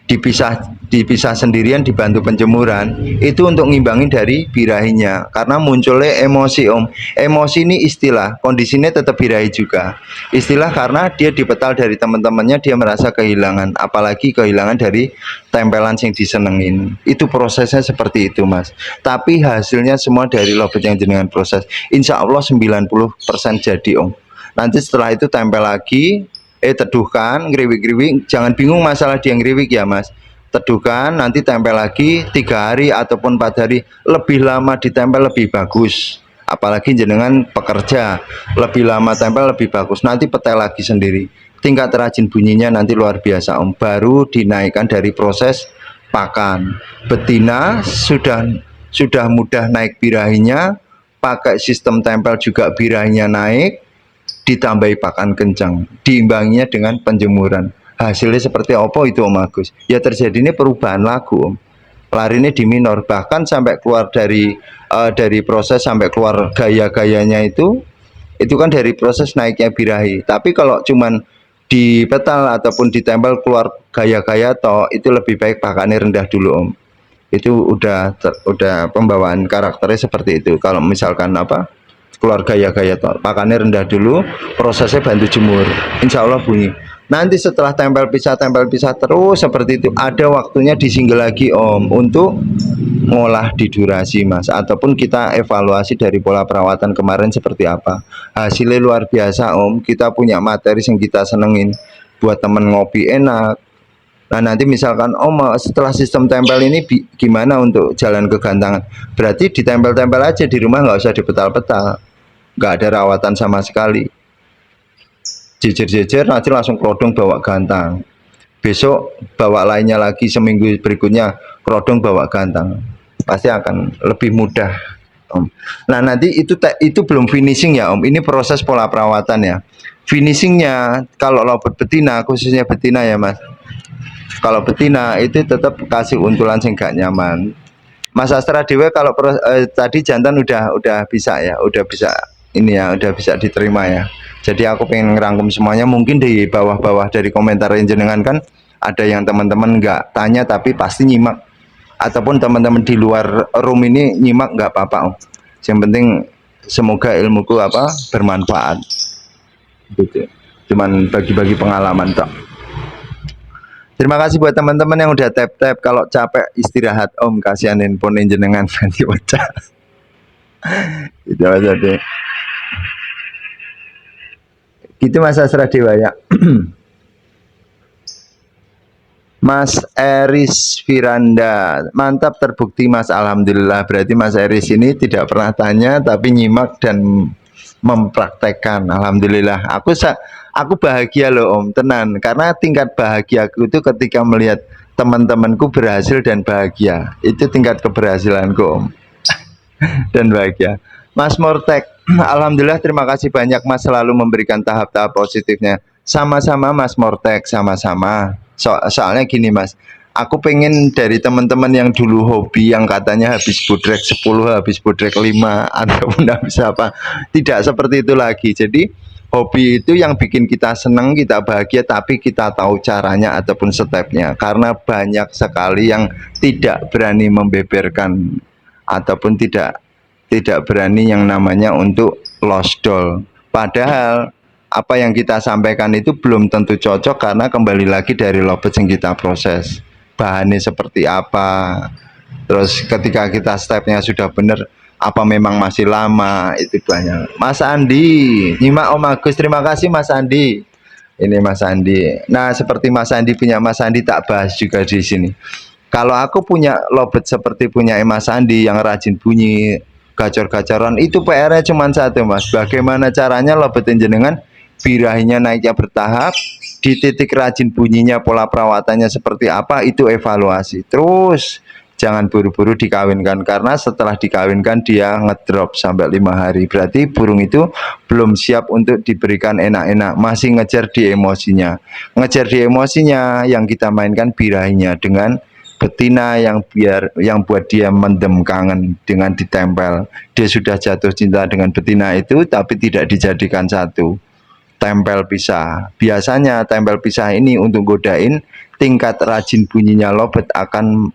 dipisah sendirian dibantu penjemuran itu untuk ngimbangi dari birahinya karena munculnya emosi, Om. Emosi ini istilah, kondisinya tetap birahi juga istilah karena dia dipetal dari teman-temannya, dia merasa kehilangan, apalagi kehilangan dari tempelan yang disenengin. Itu prosesnya seperti itu, Mas. Tapi hasilnya semua dari lobet yang jenengan proses, insya Allah 90% jadi, Om. Nanti setelah itu tempel lagi, teduhkan, ngeriwik-ngeriwik, jangan bingung masalah dia ngeriwik ya Mas. Teduhkan, nanti tempel lagi 3 hari ataupun 4 hari, lebih lama ditempel lebih bagus. Apalagi jenengan pekerja, lebih lama tempel lebih bagus. Nanti petel lagi sendiri. Tingkat rajin bunyinya nanti luar biasa, Om. Baru dinaikkan dari proses pakan. Betina sudah mudah naik birahinya, pakai sistem tempel juga birahinya naik, ditambahi pakan kencang, diimbanginya dengan penjemuran. Hasilnya seperti apa itu, Om Agus? Ya terjadi ini perubahan lagu, Om. Larinya di minor, bahkan sampai keluar dari proses sampai keluar gaya-gayanya itu kan dari proses naiknya birahi. Tapi kalau cuman di petal ataupun ditempel keluar gaya-gaya toh, itu lebih baik pakannya rendah dulu, Om. Itu udah pembawaan karakternya seperti itu. Kalau misalkan keluar gaya-gaya pakannya rendah dulu, prosesnya bantu jemur, insya Allah bunyi. Nanti setelah tempel pisah terus seperti itu, ada waktunya disinggel lagi, Om, untuk ngolah di durasi, Mas, ataupun kita evaluasi dari pola perawatan kemarin seperti apa. Hasilnya luar biasa, Om. Kita punya materi yang kita senengin buat temen ngopi enak. Nah nanti misalkan Om setelah sistem tempel ini gimana untuk jalan kegantangan, berarti ditempel-tempel aja di rumah, nggak usah dipetal-petal, nggak ada rawatan sama sekali. jejer-jejer, nanti langsung kerodong bawa gantang. Besok bawa lainnya lagi, seminggu berikutnya kerodong bawa gantang. Pasti akan lebih mudah, Om. Nah, nanti itu belum finishing ya, Om. Ini proses pola perawatan ya. Finishingnya kalau lobet betina, khususnya betina ya, Mas. Kalau betina itu tetap kasih untulan sing gak nyaman. Mas Astra Dewa kalau tadi jantan udah bisa ya, udah bisa ini ya, udah bisa diterima ya. Jadi aku pengen ngerangkum semuanya. Mungkin di bawah-bawah dari komentar yang jenengan kan ada yang teman-teman nggak tanya tapi pasti nyimak, ataupun teman-teman di luar room ini nyimak nggak apa-apa. Yang penting semoga ilmuku bermanfaat. Gitu. Cuman bagi-bagi pengalaman tok. Terima kasih buat teman-teman yang udah tap-tap. Kalau capek istirahat, Om, kasihan handphone jenengan nanti pecah. Itu aja deh. Gitu Mas Asra Dewa ya. Mas Eris Firanda, mantap, terbukti Mas, alhamdulillah. Berarti Mas Eris ini tidak pernah tanya tapi nyimak dan mempraktekkan, alhamdulillah. Aku bahagia loh Om, tenan, karena tingkat bahagiaku itu ketika melihat teman-temanku berhasil dan bahagia. Itu tingkat keberhasilanku Om. Dan bahagia. Mas Mortek, alhamdulillah, terima kasih banyak Mas, selalu memberikan tahap-tahap positifnya. Sama-sama Mas Mortek, sama-sama. Soalnya gini Mas, aku pengen dari teman-teman yang dulu hobi, yang katanya habis bodrek 10, habis bodrek 5, ataupun habis apa, tidak seperti itu lagi. Jadi hobi itu yang bikin kita senang, kita bahagia, tapi kita tahu caranya ataupun stepnya. Karena banyak sekali yang tidak berani membeberkan ataupun tidak berani yang namanya untuk lost doll. Padahal apa yang kita sampaikan itu belum tentu cocok, karena kembali lagi dari lobet yang kita proses, bahannya seperti apa, terus ketika kita stepnya sudah benar, apa memang masih lama, itu banyak. Mas Andi, nyimak Om Agus, terima kasih Mas Andi. Ini Mas Andi. Nah, seperti Mas Andi punya Mas Andi, tak bahas juga di sini. Kalau aku punya lobet seperti punya Mas Andi yang rajin bunyi, gacor-gacoran, itu PR-nya cuma satu Mas, bagaimana caranya lobetin jenengan birahinya naiknya bertahap, di titik rajin bunyinya pola perawatannya seperti apa, itu evaluasi. Terus jangan buru-buru dikawinkan, karena setelah dikawinkan dia ngedrop sampai 5 hari, berarti burung itu belum siap untuk diberikan enak-enak, masih ngejar di emosinya. Ngejar di emosinya, yang kita mainkan birahinya dengan betina yang buat dia mendem kangen dengan ditempel. Dia sudah jatuh cinta dengan betina itu, tapi tidak dijadikan satu, tempel pisah. Biasanya tempel pisah ini untuk godain tingkat rajin bunyinya lobet, akan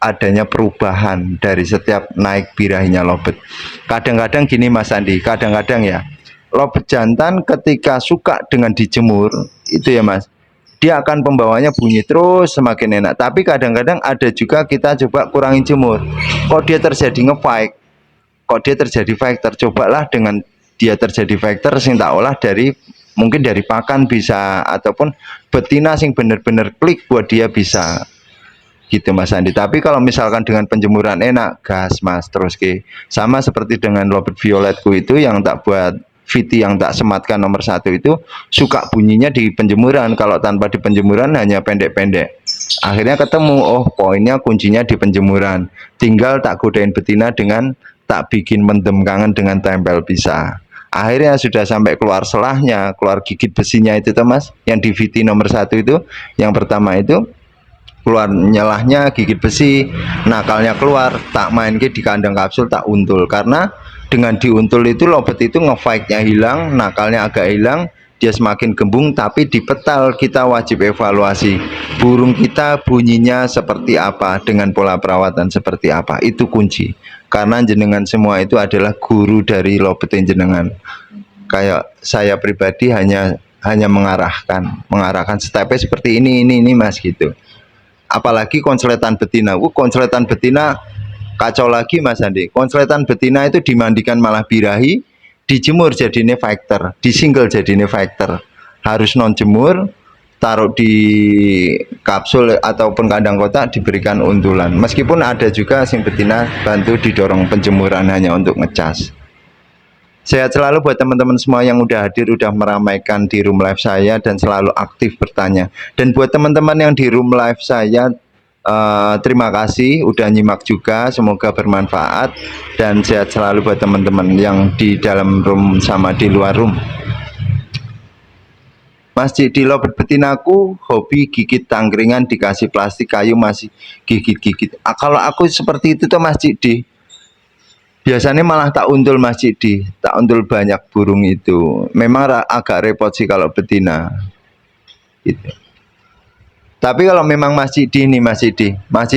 adanya perubahan dari setiap naik birahinya lobet. Kadang-kadang gini Mas Andi, kadang-kadang ya, lobet jantan ketika suka dengan dijemur itu ya Mas, dia akan pembawanya bunyi terus semakin enak. Tapi kadang-kadang ada juga kita coba kurangin jemur, kok dia terjadi nge-fight, kok dia terjadi fighter. Cobalah dengan dia terjadi fighter sing tak olah dari, mungkin dari pakan bisa, ataupun betina sing bener-bener klik buat dia bisa, gitu Mas Andi. Tapi kalau misalkan dengan penjemuran enak, gas Mas, terus ke. Sama seperti dengan lobet violetku itu yang tak buat Viti, yang tak sematkan nomor 1 itu, suka bunyinya di penjemuran. Kalau tanpa di penjemuran hanya pendek-pendek. Akhirnya ketemu, oh poinnya kuncinya di penjemuran. Tinggal tak godain betina dengan tak bikin mendem kangen dengan tempel pisah. Akhirnya sudah sampai keluar selahnya, keluar gigit besinya itu tuh Mas, yang di Viti nomor 1 itu, yang pertama itu keluar nyelahnya gigit besi, nakalnya keluar, tak main ke di kandang kapsul, tak untul. Karena dengan diuntul itu lobet itu nge-fight-nya hilang, nakalnya agak hilang, dia semakin gembung. Tapi di petal kita wajib evaluasi burung kita bunyinya seperti apa, dengan pola perawatan seperti apa, itu kunci. Karena jenengan semua itu adalah guru dari lobetin jenengan. Kayak saya pribadi hanya mengarahkan stepnya seperti ini Mas, gitu. Apalagi konsletan betina, konsletan betina kacau lagi Mas Andi. Konsletan betina itu dimandikan malah birahi, dijemur jadinya fighter, disingle jadinya fighter. Harus non jemur, taruh di kapsul ataupun kandang kotak, diberikan untulan. Meskipun ada juga sing betina bantu didorong penjemuran hanya untuk ngecas. Sehat selalu buat teman-teman semua yang udah hadir, udah meramaikan di room live saya dan selalu aktif bertanya. Dan buat teman-teman yang di room live saya, terima kasih udah nyimak juga, semoga bermanfaat dan sehat selalu buat teman-teman yang di dalam room sama di luar room. Masjid di Lobet betinaku hobi gigit tangkringan, dikasih plastik kayu masih gigit-gigit. Kalau aku seperti itu tuh Masjid di biasanya malah tak untul Masjid di, tak untul banyak burung itu. Memang agak repot sih kalau betina. Gitu. Tapi kalau memang Masjid di nih Masjid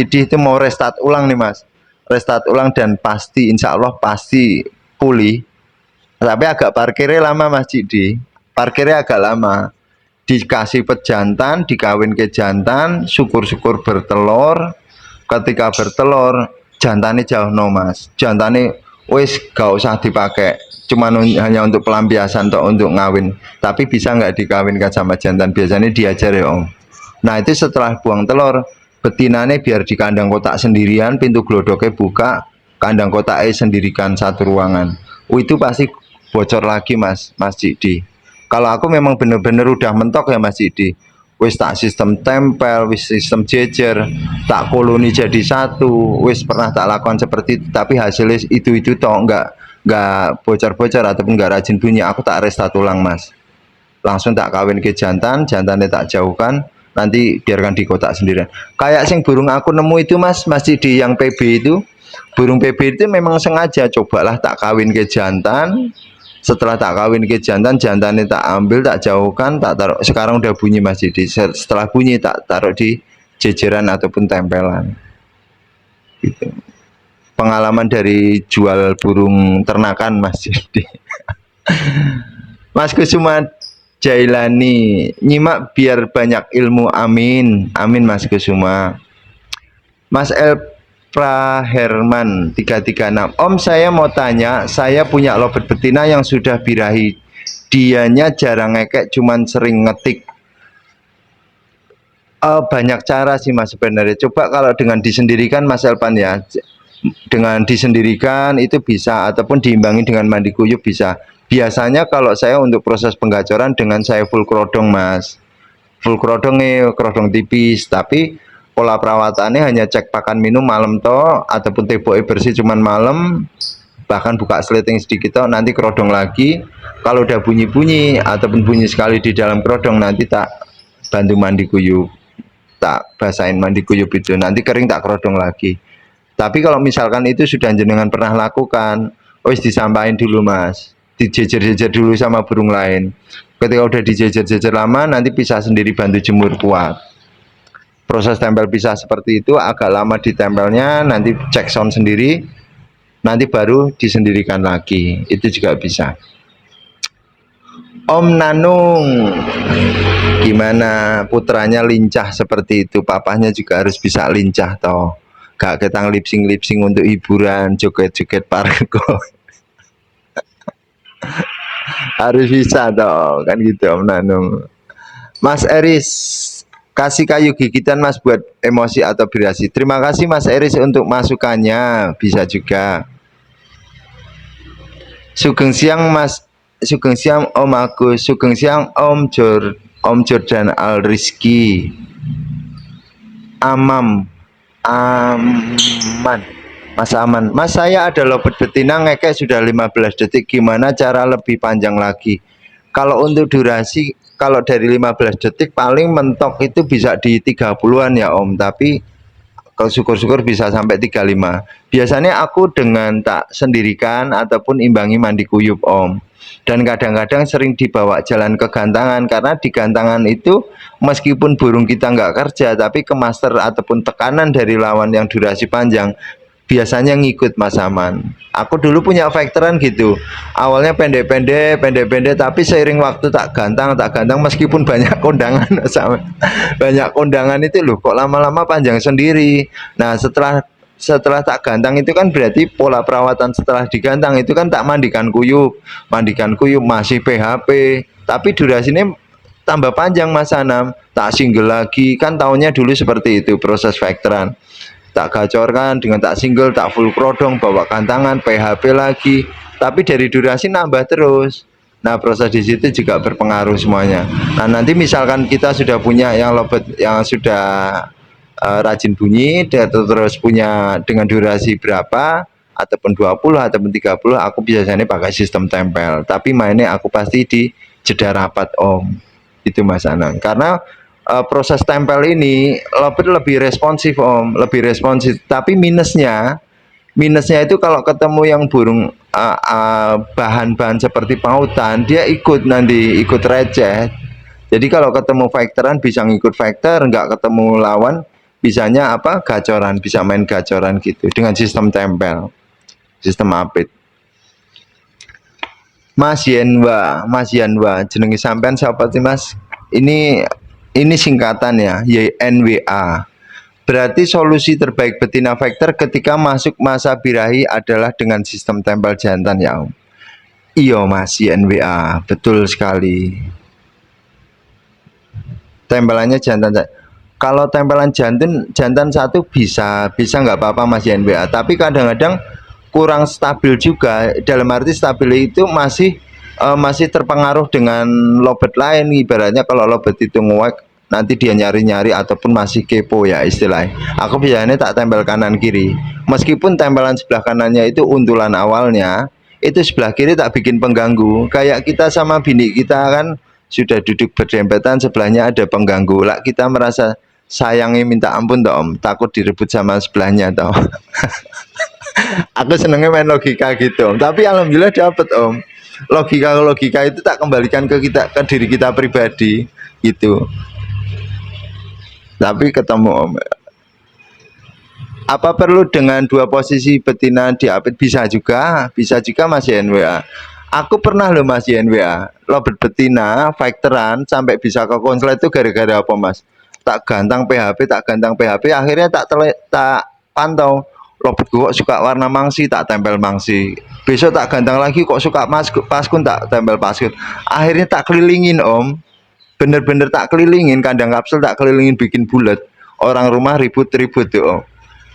di itu mau restart ulang nih Mas. Restart ulang dan pasti insya Allah pasti pulih. Tapi agak parkirnya lama Masjid di. Parkirnya agak lama. Dikasih pejantan, dikawin ke jantan, syukur-syukur bertelur. Ketika bertelur, jantannya jauh no Mas. Jantannya wis gak usah dipakai, cuman hanya untuk pelampiasan atau untuk ngawin. Tapi bisa nggak dikawinkan sama jantan? Biasanya diajar ya Om. Nah itu setelah buang telur, betinanya biar di kandang kotak sendirian, pintu glodoknya buka, kandang kotaknya sendirikan satu ruangan. Itu pasti bocor lagi Mas Jidi. Kalau aku memang bener-bener udah mentok ya Mas Jidi, wis tak sistem tempel, wis sistem jejer, tak koloni jadi satu, wis pernah tak lakukan seperti itu, tapi hasilnya itu toh nggak bocor-bocor ataupun nggak rajin bunyi. Aku tak restart ulang Mas, langsung tak kawin ke jantannya tak jauhkan, nanti biarkan di kotak sendirian. Kayak sing burung aku nemu itu Mas Jidi yang PB itu, burung PB itu memang sengaja cobalah tak kawin ke jantan. Setelah tak kawin ke jantannya tak ambil, tak jauhkan, tak taruh. Sekarang udah bunyi Mas Jidi. Setelah bunyi tak taruh di jejeran ataupun tempelan. Gitu. Pengalaman dari jual burung ternakan Mas Jidi. Mas Kusuma Jailani, nyimak biar banyak ilmu, amin. Amin Mas Kusuma. Mas El Herman 336, Om saya mau tanya, saya punya lobet betina yang sudah birahi, dianya jarang ngekek, cuman sering ngetik. Banyak cara sih Mas sebenarnya. Coba kalau dengan disendirikan Mas Elpan ya, dengan disendirikan itu bisa, ataupun diimbangi dengan mandi kuyup bisa. Biasanya kalau saya untuk proses penggacoran dengan saya full krodong Mas, full krodong nih, krodong tipis, tapi pola perawatannya hanya cek pakan minum malam toh, ataupun teboke bersih cuman malam, bahkan buka sleting sedikit toh, nanti kerodong lagi. Kalau udah bunyi-bunyi ataupun bunyi sekali di dalam kerodong, nanti tak bantu mandi kuyup, tak basahin mandi kuyup itu, nanti kering tak kerodong lagi. Tapi kalau misalkan itu sudah jenengan pernah lakukan, wis disampain dulu Mas, dijejer-jejer dulu sama burung lain. Ketika udah dijejer-jejer lama, nanti pisah sendiri, bantu jemur kuat. Proses tempel pisah seperti itu agak lama ditempelnya, nanti cek sound sendiri, nanti baru disendirikan lagi, itu juga bisa. Om Nanung, gimana putranya lincah seperti itu, papahnya juga harus bisa lincah toh, gak ketang lipsing untuk hiburan, joget-joget parko. Harus bisa toh, kan gitu Om Nanung. Mas Eris, kasih kayu gigitan Mas buat emosi atau birasi. Terima kasih Mas Eris untuk masukannya, bisa juga. Sugeng siang Mas, sugeng siang Om Agus, sugeng siang Om Jordan Al Rizky. Aman Mas Aman. Mas, saya ada lobet betina ngekek sudah 15 detik, gimana cara lebih panjang lagi? Kalau untuk durasi, kalau dari 15 detik paling mentok itu bisa di 30-an ya Om, tapi kalau syukur-syukur bisa sampai 35. Biasanya aku dengan tak sendirikan ataupun imbangi mandi kuyup Om. Dan kadang-kadang sering dibawa jalan ke gantangan, karena di gantangan itu meskipun burung kita nggak kerja, tapi ke master ataupun tekanan dari lawan yang durasi panjang biasanya ngikut Mas Aman. Aku dulu punya vektoran gitu, awalnya pendek-pendek, tapi seiring waktu tak gantang meskipun banyak kondangan sama banyak kondangan itu loh, kok lama-lama panjang sendiri. Nah setelah tak gantang itu kan berarti pola perawatan setelah digantang itu kan tak mandikan kuyup masih PHP, tapi durasinya tambah panjang Mas Anam, tak single lagi, kan tahunnya dulu seperti itu proses vektoran. Tak gacorkan dengan tak single, tak full krodong, bawa kantangan, PHP lagi, tapi dari durasi nambah terus. Nah, proses di situ juga berpengaruh semuanya. Nah, nanti misalkan kita sudah punya yang lobet yang sudah rajin bunyi, terus punya dengan durasi berapa, ataupun 20 ataupun 30, aku biasanya pakai sistem tempel. Tapi mainnya aku pasti di jeda rapat Om. Itu Mas Anang. Karena proses tempel ini lobet lebih responsif Om, lebih responsif. Tapi minusnya itu kalau ketemu yang burung bahan-bahan seperti pautan, dia ikut receh. Jadi kalau ketemu faktoran bisa ngikut faktor, nggak ketemu lawan bisanya apa gacoran, bisa main gacoran gitu dengan sistem tempel, sistem apit. Mas Yanwa, jenengi sampean siapa sih Mas? Ini singkatan ya, YNWA. Berarti solusi terbaik betina factor ketika masuk masa birahi adalah dengan sistem tempel jantan ya Om. Iya Mas YNWA, betul sekali. Tempelannya jantan. Kalau tempelan jantan satu bisa nggak apa-apa Mas YNWA. Tapi kadang-kadang kurang stabil juga. Dalam arti stabil itu masih terpengaruh dengan lobet lain. Ibaratnya kalau lobet itu nguek, nanti dia nyari-nyari ataupun masih kepo ya istilahnya. Aku biasanya tak tempel kanan kiri. Meskipun tempelan sebelah kanannya itu untulan awalnya, itu sebelah kiri tak bikin pengganggu. Kayak kita sama bini kita kan sudah duduk berdempetan, sebelahnya ada pengganggu. Lah kita merasa sayangnya minta ampun toh Om, takut direbut sama sebelahnya toh. Aku senengnya main logika gitu Om. Tapi alhamdulillah dapet Om. Logika itu tak kembalikan ke diri kita pribadi gitu. Tapi ketemu Om. Apa perlu dengan dua posisi betina diapit? Bisa juga Mas YNWA. Aku pernah loh Mas YNWA, lobet betina, faktoran sampai bisa ke konslet itu gara-gara apa Mas? Tak gantang PHP, akhirnya tak pantau. Lobet kok suka warna mangsi, tak tempel mangsi. Besok tak gantang lagi kok suka paskun, tak tempel paskun. Akhirnya tak kelilingin Om. Bener-bener tak kelilingin, kandang kapsul tak kelilingin bikin bulat. Orang rumah ribut-ribut tuh Om.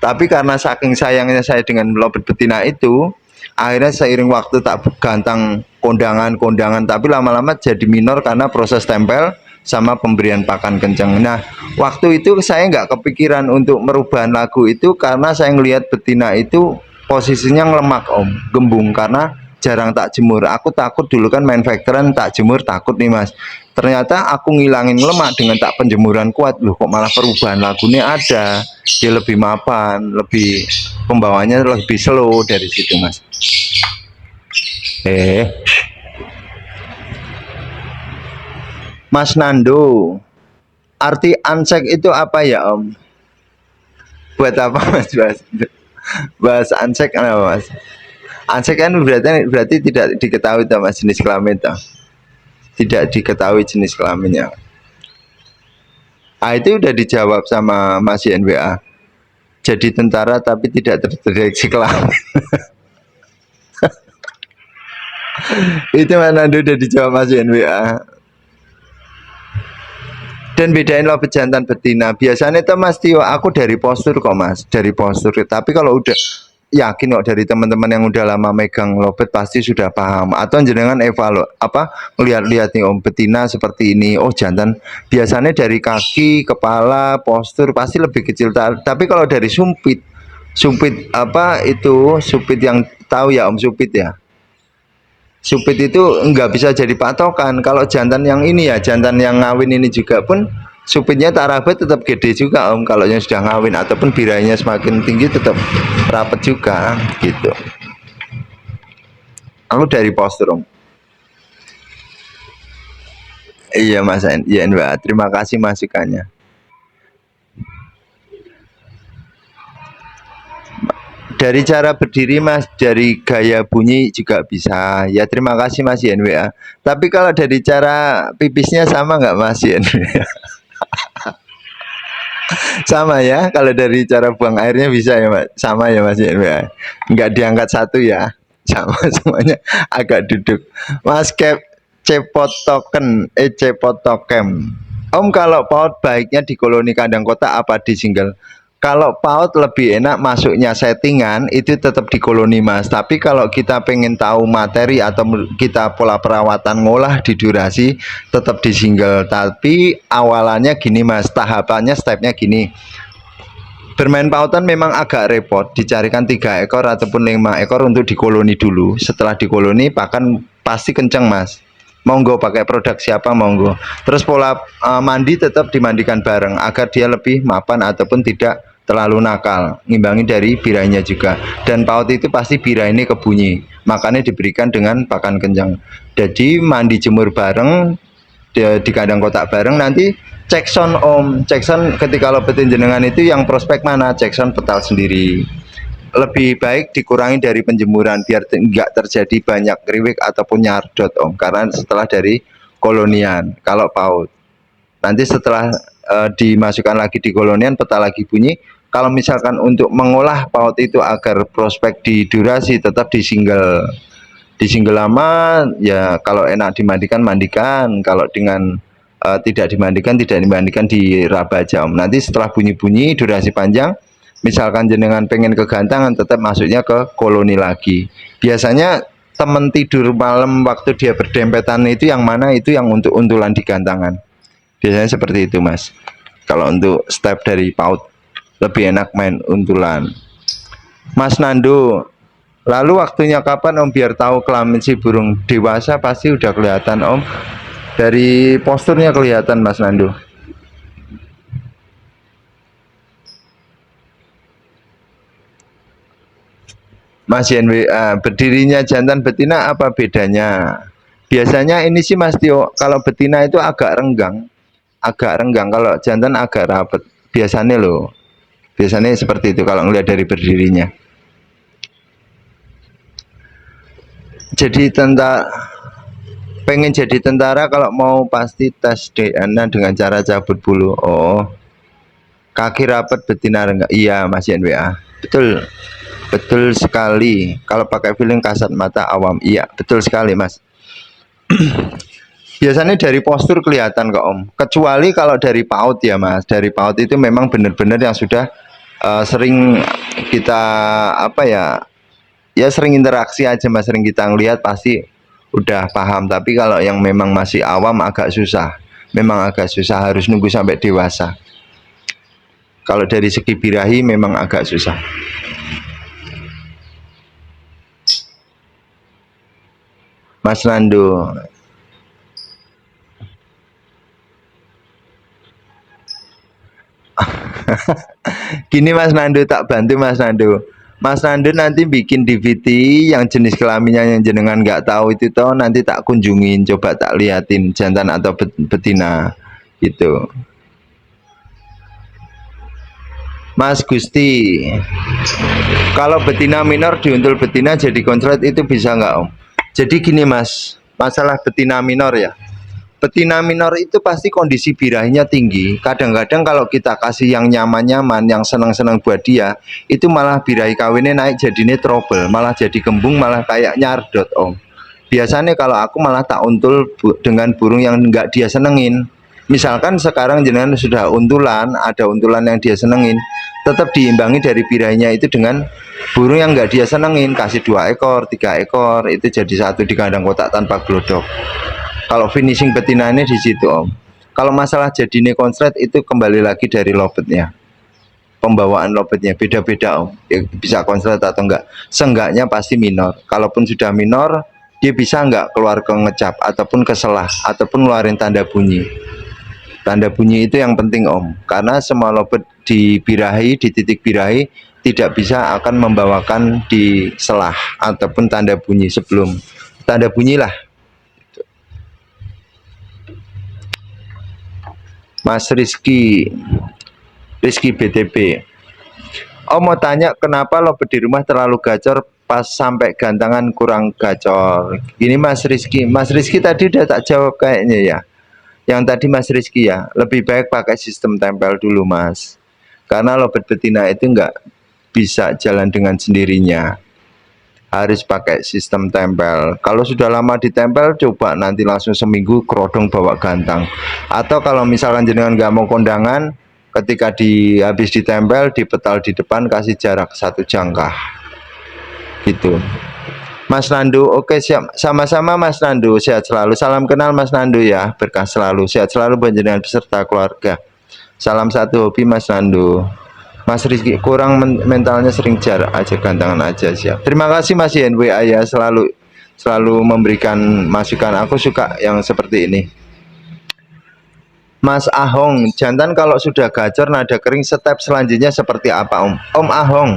Tapi karena saking sayangnya saya dengan lobet betina itu, akhirnya seiring waktu tak gantang kondangan, tapi lama-lama jadi minor karena proses tempel sama pemberian pakan kenceng. Nah, waktu itu saya nggak kepikiran untuk merubah lagu itu karena saya ngelihat betina itu posisinya ngelemak Om, gembung karena jarang tak jemur. Aku takut dulu kan main factoran tak jemur, takut nih Mas. Ternyata aku ngilangin lemak dengan tak penjemuran kuat. Loh kok malah perubahan lagunya ada. Dia lebih mapan, lebih pembawanya lebih slow dari situ Mas. Mas Nando, arti ansek itu apa ya Om? Buat apa Mas? Bahas ansek apa Mas? Ansek kan berarti tidak diketahui toh Mas jenis kelamin toh. Tidak diketahui jenis kelaminnya. Itu udah dijawab sama Mas YNWA. Jadi tentara tapi tidak terdeteksi kelamin. Itu mana udah dijawab Mas YNWA. Dan bedain lobet jantan betina. Biasanya itu Mas Tio, aku dari postur kok Mas, dari postur. Tapi kalau udah yakin kok dari teman-teman yang udah lama megang lobet pasti sudah paham. Atau jenengan lihat-lihat nih Om betina seperti ini. Oh jantan biasanya dari kaki, kepala, postur pasti lebih kecil. Tapi kalau dari sumpit sumpit yang tahu ya Om Sumpit ya. Supit itu nggak bisa jadi patokan. Kalau jantan yang ini ya, jantan yang ngawin ini juga pun supitnya tak rapat tetap gede juga Om. Kalau yang sudah ngawin ataupun birainya semakin tinggi tetap rapat juga gitu. Aku dari postur Om. Iya Mas Iya Mbak, terima kasih masukannya. Dari cara berdiri Mas, dari gaya bunyi juga bisa. Ya terima kasih Mas YNWA. Tapi kalau dari cara pipisnya sama nggak Mas YNWA? Sama ya, kalau dari cara buang airnya bisa ya Mas. Sama ya Mas YNWA. Nggak diangkat satu ya. Sama semuanya agak duduk. Mas Cepotoken, Om kalau paut baiknya di koloni kandang kota apa di single? Kalau PAUD lebih enak masuknya settingan itu tetap di koloni mas. Tapi kalau kita pengen tahu materi atau kita pola perawatan ngolah di durasi tetap di single. Tapi awalannya gini mas, tahapannya stepnya gini. Bermain pautan memang agak repot, dicarikan 3 ekor ataupun 5 ekor untuk dikoloni dulu. Setelah dikoloni pakan pasti kenceng mas. Monggo pakai produk siapa monggo. Terus pola mandi tetap dimandikan bareng agar dia lebih mapan ataupun tidak terlalu nakal, ngimbangi dari birainya juga. Dan paut itu pasti birai ini kebunyi, makanya diberikan dengan pakan kencang. Jadi mandi jemur bareng di kandang kotak bareng, nanti cek sound om, cek sound ketika lopetin jenengan itu yang prospek mana, cek sound petal sendiri. Lebih baik dikurangi dari penjemuran biar enggak terjadi banyak kriwik ataupun nyardot om, karena setelah dari kolonian. Kalau paut nanti setelah dimasukkan lagi di kolonian peta lagi bunyi. Kalau misalkan untuk mengolah paut itu agar prospek di durasi tetap di single lama ya, kalau enak dimandikan mandikan, kalau dengan tidak dimandikan di raba aja om. Nanti setelah bunyi-bunyi durasi panjang, misalkan jenengan pengen kegantangan tetap masuknya ke koloni lagi. Biasanya temen tidur malam waktu dia berdempetan itu yang mana, itu yang untuk untulan di gantangan. Biasanya seperti itu mas. Kalau untuk step dari paut lebih enak main untulan. Mas Nando, lalu waktunya kapan om biar tahu kelamin si burung dewasa? Pasti udah kelihatan om, dari posturnya kelihatan mas Nando. Mas YNWA, berdirinya jantan betina apa bedanya? Biasanya ini sih Mas Tio, kalau betina itu agak renggang, kalau jantan agak rapet. Biasanya loh, biasanya seperti itu kalau ngelihat dari berdirinya. Jadi pengen jadi tentara kalau mau pasti tes DNA dengan cara cabut bulu. Oh, kaki rapet betina enggak? Iya Mas NWA, betul, betul sekali. Kalau pakai feeling kasat mata awam, iya betul sekali Mas. Biasanya dari postur kelihatan kok om, kecuali kalau dari paut ya mas. Dari paut itu memang benar-benar yang sudah sering kita sering interaksi aja mas, sering kita ngelihat pasti udah paham. Tapi kalau yang memang masih awam agak susah, memang agak susah, harus nunggu sampai dewasa. Kalau dari segi birahi memang agak susah. Mas Nando, gini Mas Nando, tak bantu Mas Nando. Mas Nando nanti bikin DVD yang jenis kelaminnya yang jenengan nggak tahu itu toh, nanti tak kunjungin, coba tak liatin jantan atau betina gitu. Mas Gusti, kalau betina minor diuntul betina jadi konslet itu bisa nggak om? Jadi gini mas, masalah betina minor ya, betina minor itu pasti kondisi birahinya tinggi. Kadang-kadang kalau kita kasih yang nyaman-nyaman, yang senang-senang buat dia, itu malah birahi kawinnya naik jadinya trouble, malah jadi kembung, malah kayak nyardot om. Biasanya kalau aku malah tak untul dengan burung yang nggak dia senengin. Misalkan sekarang jenengan sudah untulan, ada untulan yang dia senengin, tetap diimbangi dari birahinya itu dengan burung yang nggak dia senengin. Kasih 2 ekor, 3 ekor, itu jadi satu di kandang kotak tanpa glodok. Kalau finishing betina ini di situ om. Kalau masalah jadinya konslet itu kembali lagi dari lobetnya, pembawaan lobetnya beda-beda om. Ya, bisa konslet atau enggak, seenggaknya pasti minor. Kalaupun sudah minor, dia bisa enggak keluar ke ngecap ataupun ke selah ataupun ngeluarin tanda bunyi. Tanda bunyi itu yang penting om, karena semua lobet di birahi, di titik birahi tidak bisa akan membawakan di selah ataupun tanda bunyi. Sebelum tanda bunyi lah. Mas Rizky BTP, om mau tanya kenapa lobet di rumah terlalu gacor, pas sampai gantangan kurang gacor. Gini Mas Rizky tadi udah tak jawab kayaknya ya. Yang tadi Mas Rizky ya, lebih baik pakai sistem tempel dulu mas, karena lobet betina itu nggak bisa jalan dengan sendirinya, harus pakai sistem tempel. Kalau sudah lama ditempel, coba nanti langsung seminggu kerodong bawa gantang. Atau kalau misalkan jenengan nggak mau kondangan, Ketika habis ditempel, dipetal di depan, kasih jarak 1 jangkah gitu. Mas Nandu, oke siap, sama-sama Mas Nandu, sehat selalu. Salam kenal Mas Nandu ya, berkah selalu, sehat selalu panjenengan beserta keluarga. Salam satu hobi Mas Nandu. Mas Rizky kurang mentalnya, sering jarak aja, gantangan aja, siap. Terima kasih Mas YNWA ya, selalu memberikan masukan. Aku suka yang seperti ini. Mas Ahong, jantan kalau sudah gacor nada kering, step selanjutnya seperti apa Om? Om Ahong,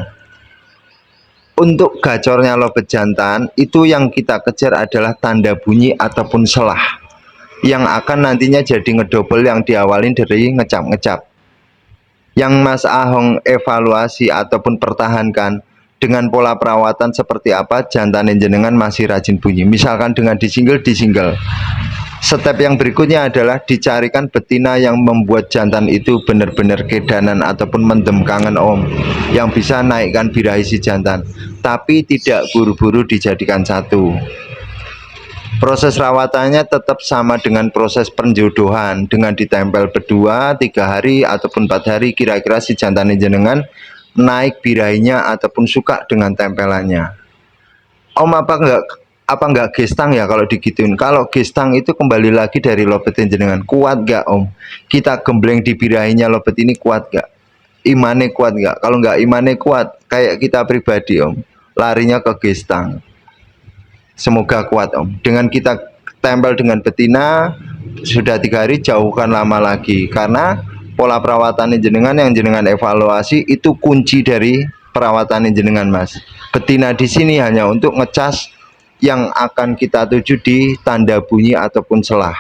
untuk gacornya lobet jantan itu yang kita kejar adalah tanda bunyi ataupun selah yang akan nantinya jadi ngedouble yang diawalin dari ngecap-ngecap. Yang Mas Ahong evaluasi ataupun pertahankan dengan pola perawatan seperti apa jantan jenengan masih rajin bunyi. Misalkan dengan di single. Step yang berikutnya adalah dicarikan betina yang membuat jantan itu benar-benar kedanan ataupun mendem kangen Om, yang bisa naikkan birahi si jantan, tapi tidak buru-buru dijadikan satu. Proses rawatannya tetap sama dengan proses penjodohan, dengan ditempel berdua 3 hari ataupun 4 hari, kira-kira si jantan jenengan naik birahinya ataupun suka dengan tempelannya. Om, apa enggak gestang ya kalau digituin? Kalau gestang itu kembali lagi dari lobetin jenengan, kuat gak Om? Kita gembleng di birahinya lobet ini, kuat gak? Imane kuat gak? Kalau enggak imane kuat, kayak kita pribadi Om, larinya ke gestang. Semoga kuat Om. Dengan kita tempel dengan betina sudah 3 hari, jauhkan lama lagi, karena pola perawatan jenengan yang jenengan evaluasi itu kunci dari perawatan jenengan Mas. Betina di sini hanya untuk ngecas yang akan kita tuju di tanda bunyi ataupun selah.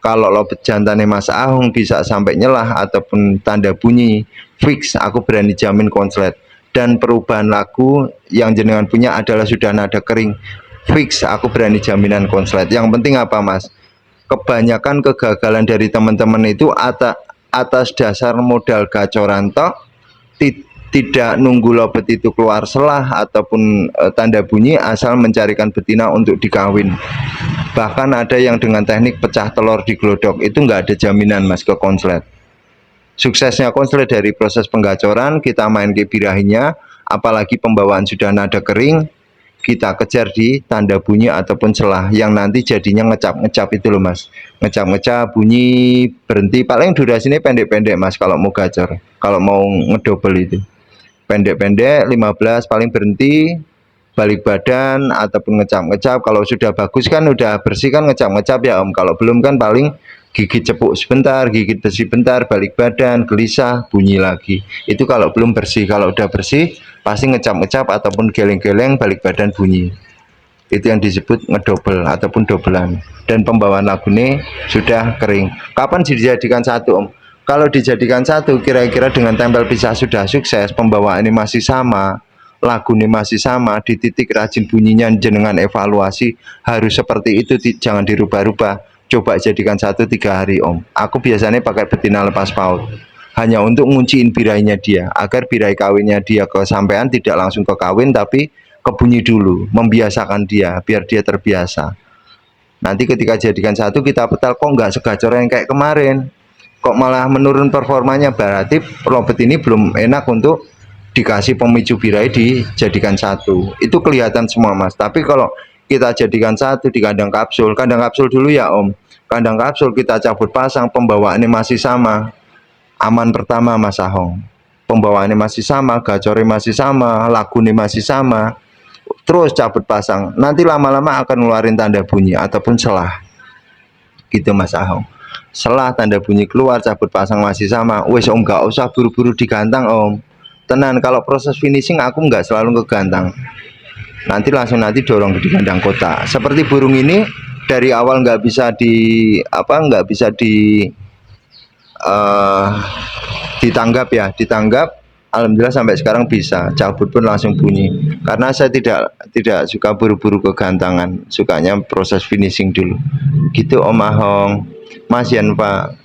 Kalau lobet jantannya Mas Ahong bisa sampai nyelah ataupun tanda bunyi, fix aku berani jamin konslet. Dan perubahan lagu yang jenengan punya adalah sudah nada kering, fix aku berani jaminan konslet. Yang penting apa Mas? Kebanyakan kegagalan dari teman-teman itu atas dasar modal gacoran tok, tidak nunggu lobet itu keluar selah ataupun tanda bunyi, asal mencarikan betina untuk dikawin. Bahkan ada yang dengan teknik pecah telur di glodok, itu nggak ada jaminan Mas ke konslet. Suksesnya konslet dari proses penggacoran, kita main ke birahinya, apalagi pembawaan sudah nada kering, kita kejar di tanda bunyi ataupun selah yang nanti jadinya ngecap-ngecap itu loh Mas. Ngecap-ngecap, bunyi, berhenti, paling durasinya pendek-pendek Mas kalau mau gacor, kalau mau ngedouble itu pendek-pendek 15, paling berhenti, balik badan ataupun ngecap-ngecap. Kalau sudah bagus kan, udah bersih kan, ngecap-ngecap ya Om. Kalau belum kan paling gigit cepuk sebentar, gigit besi bentar, balik badan, gelisah, bunyi lagi. Itu kalau belum bersih. Kalau udah bersih pasti ngecap-ngecap ataupun geleng-geleng, balik badan, bunyi. Itu yang disebut ngedouble ataupun dobelan. Dan pembawaan lagunya sudah kering. Kapan dijadikan satu Om? Kalau dijadikan satu, kira-kira dengan tempel pisah sudah sukses, pembawaan ini masih sama, lagu ini masih sama, di titik rajin bunyinya jenengan evaluasi harus seperti itu, jangan dirubah-rubah. Coba jadikan satu 3 hari Om. Aku biasanya pakai betina lepas paut, hanya untuk ngunciin birahinya dia, agar birahi kawinnya dia kesampaian tidak langsung ke kawin, tapi kebunyi dulu, membiasakan dia, biar dia terbiasa. Nanti ketika jadikan satu, kita petal, kok nggak segacor yang kayak kemarin, kok malah menurun performanya, berarti lobet ini belum enak untuk dikasih pemicu birahi dijadikan satu. Itu kelihatan semua Mas. Tapi kalau kita jadikan satu di kandang kapsul dulu ya Om. Kandang kapsul kita cabut pasang, pembawaannya masih sama. Aman pertama Mas Ahong. Pembawaannya masih sama, gacornya masih sama, lagunya masih sama. Terus cabut pasang, nanti lama-lama akan ngeluarin tanda bunyi ataupun selah. Gitu Mas Ahong. Setelah tanda bunyi keluar, cabut pasang masih sama, wes Om, gak usah buru-buru digantang Om. Tenan, kalau proses finishing aku nggak selalu kegantang, nanti dorong di kandang kota. Seperti burung ini dari awal nggak bisa ditanggap ya, alhamdulillah sampai sekarang bisa cabut pun langsung bunyi, karena saya tidak suka buru-buru kegantangan, sukanya proses finishing dulu. Gitu Om Ahong. Mas Yan Pak.